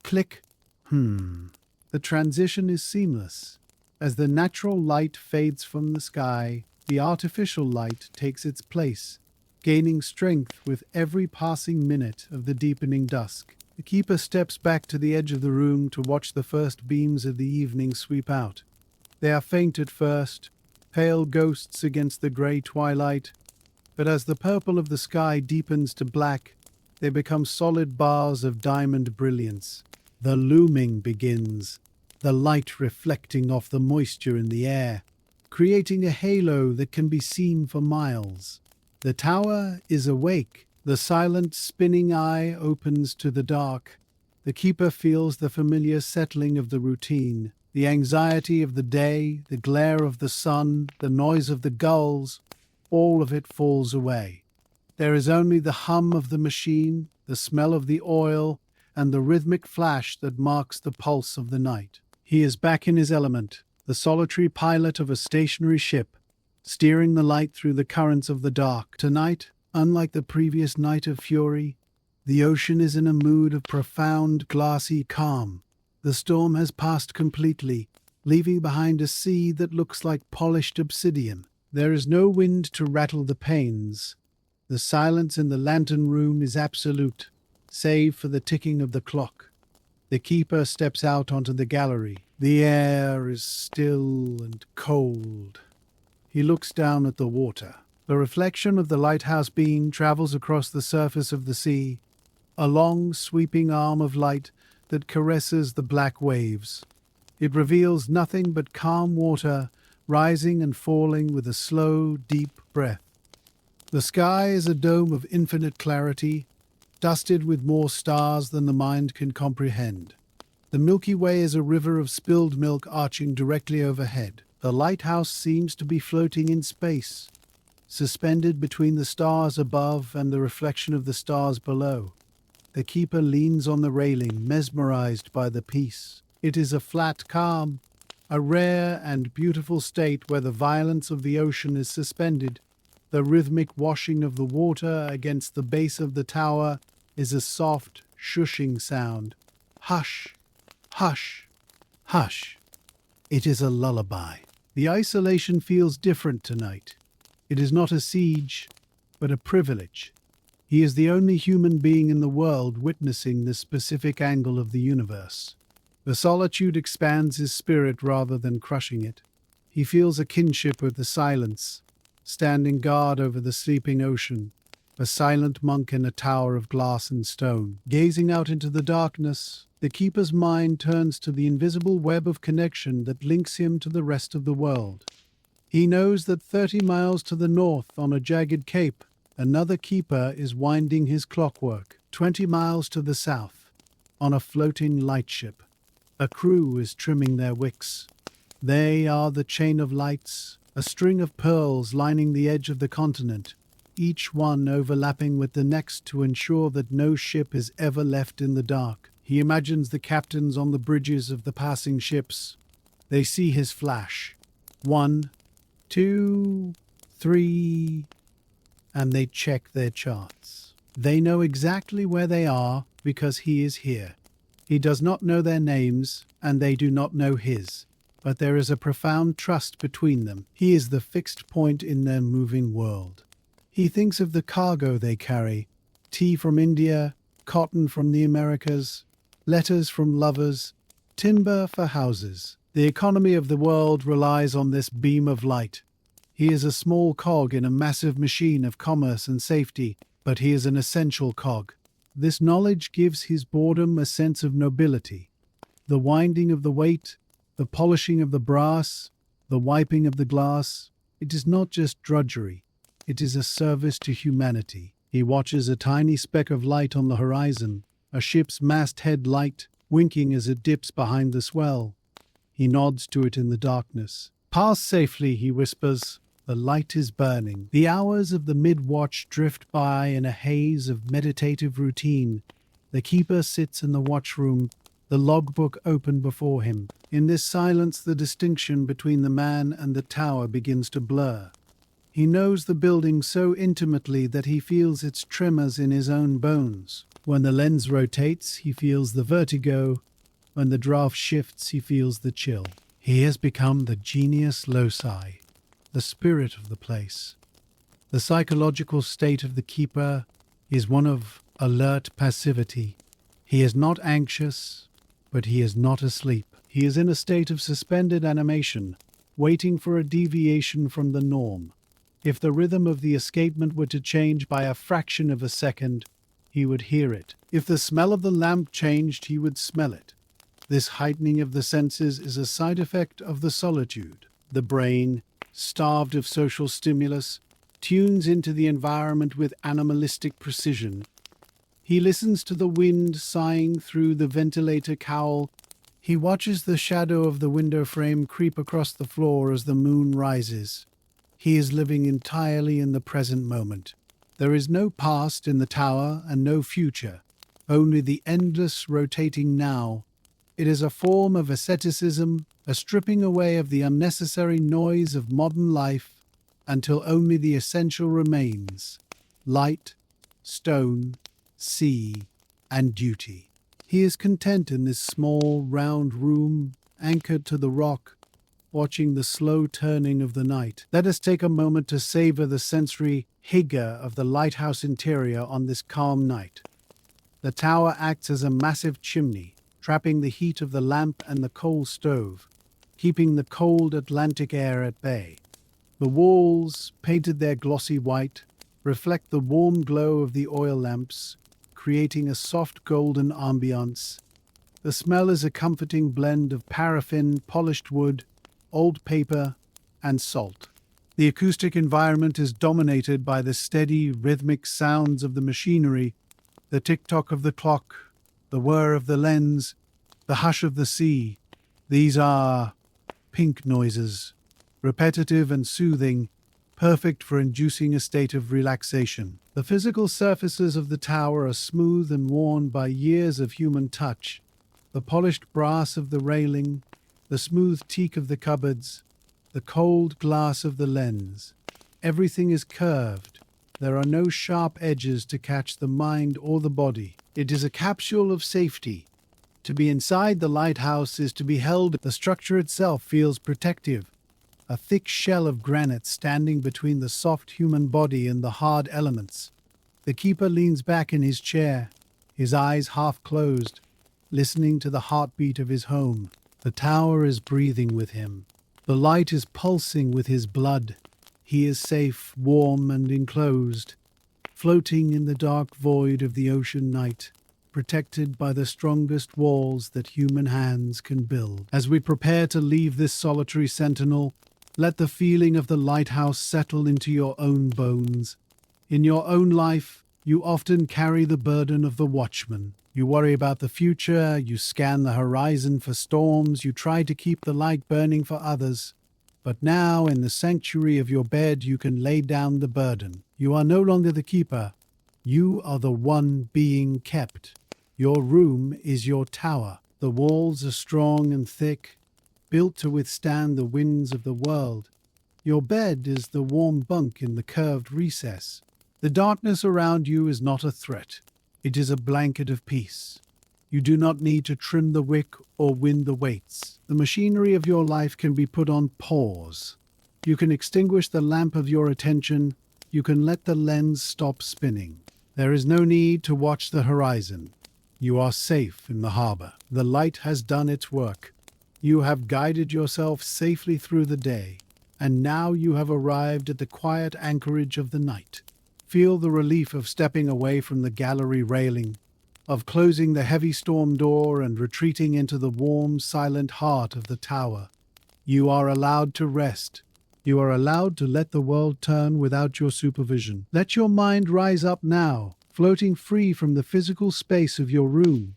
Click. The transition is seamless. As the natural light fades from the sky, the artificial light takes its place, gaining strength with every passing minute of the deepening dusk. The keeper steps back to the edge of the room to watch the first beams of the evening sweep out. They are faint at first, pale ghosts against the grey twilight, but as the purple of the sky deepens to black, they become solid bars of diamond brilliance. The looming begins, the light reflecting off the moisture in the air, creating a halo that can be seen for miles. The tower is awake. The silent, spinning eye opens to the dark. The keeper feels the familiar settling of the routine, the anxiety of the day, the glare of the sun, the noise of the gulls. All of it falls away. There is only the hum of the machine, the smell of the oil, and the rhythmic flash that marks the pulse of the night. He is back in his element, the solitary pilot of a stationary ship, steering the light through the currents of the dark. Tonight, unlike the previous night of fury, the ocean is in a mood of profound, glassy calm. The storm has passed completely, leaving behind a sea that looks like polished obsidian. There is no wind to rattle the panes. The silence in the lantern room is absolute, save for the ticking of the clock. The keeper steps out onto the gallery. The air is still and cold. He looks down at the water. The reflection of the lighthouse beam travels across the surface of the sea, a long, sweeping arm of light that caresses the black waves. It reveals nothing but calm water, rising and falling with a slow, deep breath. The sky is a dome of infinite clarity, dusted with more stars than the mind can comprehend. The Milky Way is a river of spilled milk arching directly overhead. The lighthouse seems to be floating in space, suspended between the stars above and the reflection of the stars below. The keeper leans on the railing, mesmerized by the peace. It is a flat calm, a rare and beautiful state where the violence of the ocean is suspended. The rhythmic washing of the water against the base of the tower is a soft, shushing sound. Hush, hush, hush. It is a lullaby. The isolation feels different tonight. It is not a siege, but a privilege. He is the only human being in the world witnessing this specific angle of the universe. The solitude expands his spirit rather than crushing it. He feels a kinship with the silence, standing guard over the sleeping ocean, a silent monk in a tower of glass and stone. Gazing out into the darkness, the keeper's mind turns to the invisible web of connection that links him to the rest of the world. He knows that 30 miles to the north, on a jagged cape, another keeper is winding his clockwork. 20 miles to the south, on a floating lightship, a crew is trimming their wicks. They are the chain of lights, a string of pearls lining the edge of the continent, each one overlapping with the next to ensure that no ship is ever left in the dark. He imagines the captains on the bridges of the passing ships. They see his flash. 1, 2, 3, and they check their charts. They know exactly where they are because he is here. He does not know their names, and they do not know his, but there is a profound trust between them. He is the fixed point in their moving world. He thinks of the cargo they carry: tea from India, cotton from the Americas, letters from lovers, timber for houses. The economy of the world relies on this beam of light. He is a small cog in a massive machine of commerce and safety, but he is an essential cog. This knowledge gives his boredom a sense of nobility. The winding of the weight, the polishing of the brass, the wiping of the glass, it is not just drudgery. It is a service to humanity. He watches a tiny speck of light on the horizon, a ship's masthead light, winking as it dips behind the swell. He nods to it in the darkness. "Pass safely," he whispers. The light is burning. The hours of the mid-watch drift by in a haze of meditative routine. The keeper sits in the watchroom, the logbook open before him. In this silence, the distinction between the man and the tower begins to blur. He knows the building so intimately that he feels its tremors in his own bones. When the lens rotates, he feels the vertigo. When the draft shifts, he feels the chill. He has become the genius loci, the spirit of the place. The psychological state of the keeper is one of alert passivity. He is not anxious, but he is not asleep. He is in a state of suspended animation, waiting for a deviation from the norm. If the rhythm of the escapement were to change by a fraction of a second, he would hear it. If the smell of the lamp changed, he would smell it. This heightening of the senses is a side effect of the solitude. The brain, starved of social stimulus, tunes into the environment with animalistic precision. He listens to the wind sighing through the ventilator cowl. He watches the shadow of the window frame creep across the floor as the moon rises. He is living entirely in the present moment. There is no past in the tower and no future, only the endless rotating now. It is a form of asceticism, a stripping away of the unnecessary noise of modern life until only the essential remains: light, stone, sea, and duty. He is content in this small, round room, anchored to the rock, watching the slow turning of the night. Let us take a moment to savor the sensory hygge of the lighthouse interior on this calm night. The tower acts as a massive chimney, trapping the heat of the lamp and the coal stove, keeping the cold Atlantic air at bay. The walls, painted their glossy white, reflect the warm glow of the oil lamps, creating a soft golden ambiance. The smell is a comforting blend of paraffin, polished wood, old paper, and salt. The acoustic environment is dominated by the steady, rhythmic sounds of the machinery, the tick-tock of the clock, the whir of the lens, the hush of the sea. These are pink noises, repetitive and soothing, perfect for inducing a state of relaxation. The physical surfaces of the tower are smooth and worn by years of human touch. The polished brass of the railing, the smooth teak of the cupboards, the cold glass of the lens. Everything is curved. There are no sharp edges to catch the mind or the body. It is a capsule of safety. To be inside the lighthouse is to be held. The structure itself feels protective. A thick shell of granite standing between the soft human body and the hard elements. The keeper leans back in his chair, his eyes half closed, listening to the heartbeat of his home. The tower is breathing with him. The light is pulsing with his blood. He is safe, warm, and enclosed, floating in the dark void of the ocean night, protected by the strongest walls that human hands can build. As we prepare to leave this solitary sentinel, let the feeling of the lighthouse settle into your own bones. In your own life, you often carry the burden of the watchman. You worry about the future, you scan the horizon for storms, you try to keep the light burning for others. But now, in the sanctuary of your bed, you can lay down the burden. You are no longer the keeper. You are the one being kept. Your room is your tower. The walls are strong and thick, built to withstand the winds of the world. Your bed is the warm bunk in the curved recess. The darkness around you is not a threat. It is a blanket of peace. You do not need to trim the wick or wind the weights. The machinery of your life can be put on pause. You can extinguish the lamp of your attention. You can let the lens stop spinning. There is no need to watch the horizon. You are safe in the harbor. The light has done its work. You have guided yourself safely through the day, and now you have arrived at the quiet anchorage of the night. Feel the relief of stepping away from the gallery railing, of closing the heavy storm door and retreating into the warm, silent heart of the tower. You are allowed to rest. You are allowed to let the world turn without your supervision. Let your mind rise up now, floating free from the physical space of your room.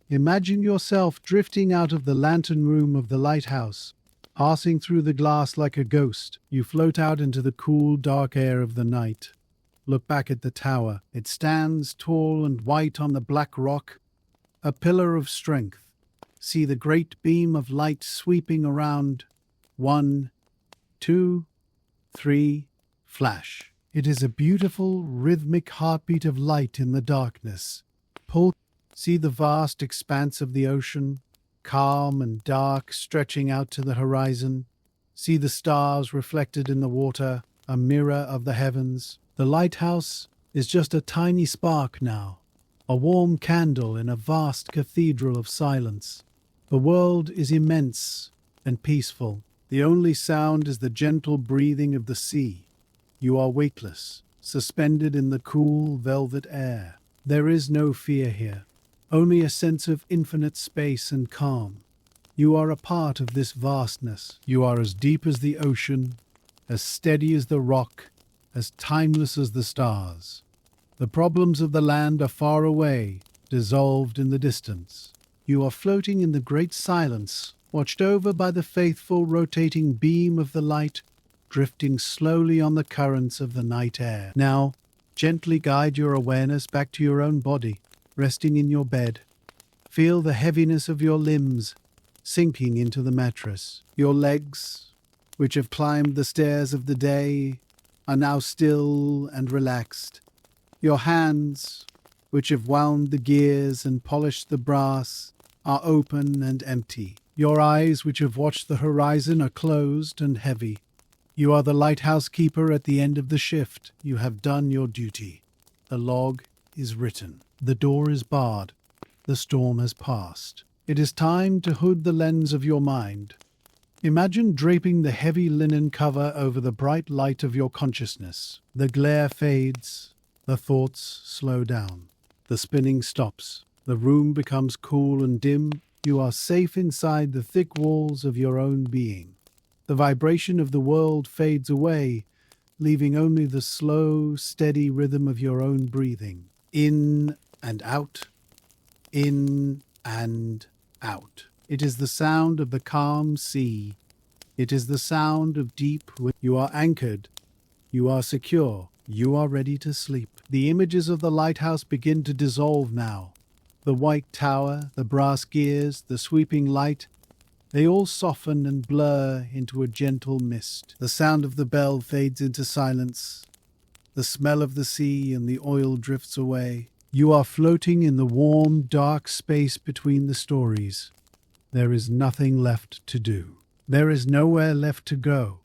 Imagine yourself drifting out of the lantern room of the lighthouse, passing through the glass like a ghost. You float out into the cool, dark air of the night. Look back at the tower. It stands tall and white on the black rock, a pillar of strength. See the great beam of light sweeping around. 1, 2, 3, flash. It is a beautiful, rhythmic heartbeat of light in the darkness. See the vast expanse of the ocean, calm and dark, stretching out to the horizon. See the stars reflected in the water, a mirror of the heavens. The lighthouse is just a tiny spark now, a warm candle in a vast cathedral of silence. The world is immense and peaceful. The only sound is the gentle breathing of the sea. You are weightless, suspended in the cool, velvet air. There is no fear here, only a sense of infinite space and calm. You are a part of this vastness. You are as deep as the ocean, as steady as the rock, as timeless as the stars. The problems of the land are far away, dissolved in the distance. You are floating in the great silence, watched over by the faithful rotating beam of the light, drifting slowly on the currents of the night air. Now, gently guide your awareness back to your own body, resting in your bed. Feel the heaviness of your limbs sinking into the mattress. Your legs, which have climbed the stairs of the day, are now still and relaxed. Your hands, which have wound the gears and polished the brass, are open and empty. Your eyes, which have watched the horizon, are closed and heavy. You are the lighthouse keeper at the end of the shift. You have done your duty. The log is written. The door is barred. The storm has passed. It is time to hood the lens of your mind. Imagine draping the heavy linen cover over the bright light of your consciousness. The glare fades, the thoughts slow down, the spinning stops, the room becomes cool and dim. You are safe inside the thick walls of your own being. The vibration of the world fades away, leaving only the slow, steady rhythm of your own breathing. In and out, in and out. It is the sound of the calm sea. It is the sound of deep. You are anchored. You are secure. You are ready to sleep. The images of the lighthouse begin to dissolve now. The white tower, the brass gears, the sweeping light, they all soften and blur into a gentle mist. The sound of the bell fades into silence. The smell of the sea and the oil drifts away. You are floating in the warm, dark space between the stories. There is nothing left to do. There is nowhere left to go.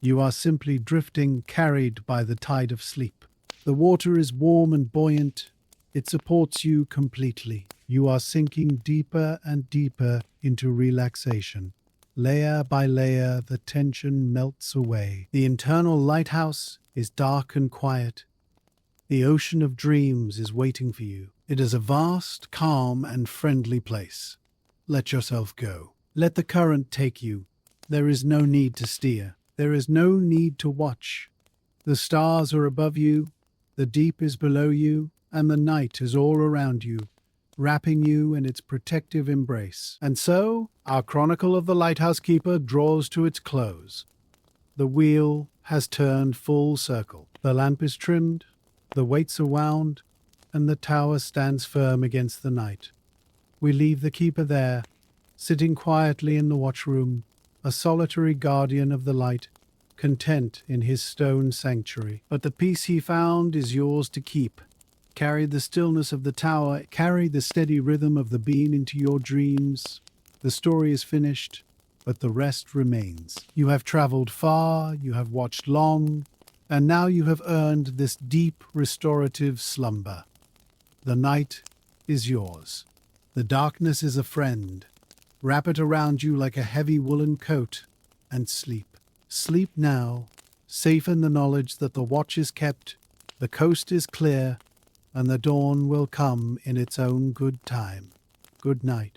You are simply drifting, carried by the tide of sleep. The water is warm and buoyant. It supports you completely. You are sinking deeper and deeper into relaxation. Layer by layer, the tension melts away. The internal lighthouse is dark and quiet. The ocean of dreams is waiting for you. It is a vast, calm, and friendly place. Let yourself go. Let the current take you. There is no need to steer. There is no need to watch. The stars are above you, the deep is below you, and the night is all around you, wrapping you in its protective embrace. And so, our chronicle of the lighthouse keeper draws to its close. The wheel has turned full circle. The lamp is trimmed, the weights are wound, and the tower stands firm against the night. We leave the keeper there, sitting quietly in the watchroom, a solitary guardian of the light, content in his stone sanctuary. But the peace he found is yours to keep. Carry the stillness of the tower, carry the steady rhythm of the beam into your dreams. The story is finished, but the rest remains. You have traveled far, you have watched long, and now you have earned this deep, restorative slumber. The night is yours. The darkness is a friend. Wrap it around you like a heavy woolen coat and sleep. Sleep now, safe in the knowledge that the watch is kept, the coast is clear, and the dawn will come in its own good time. Good night.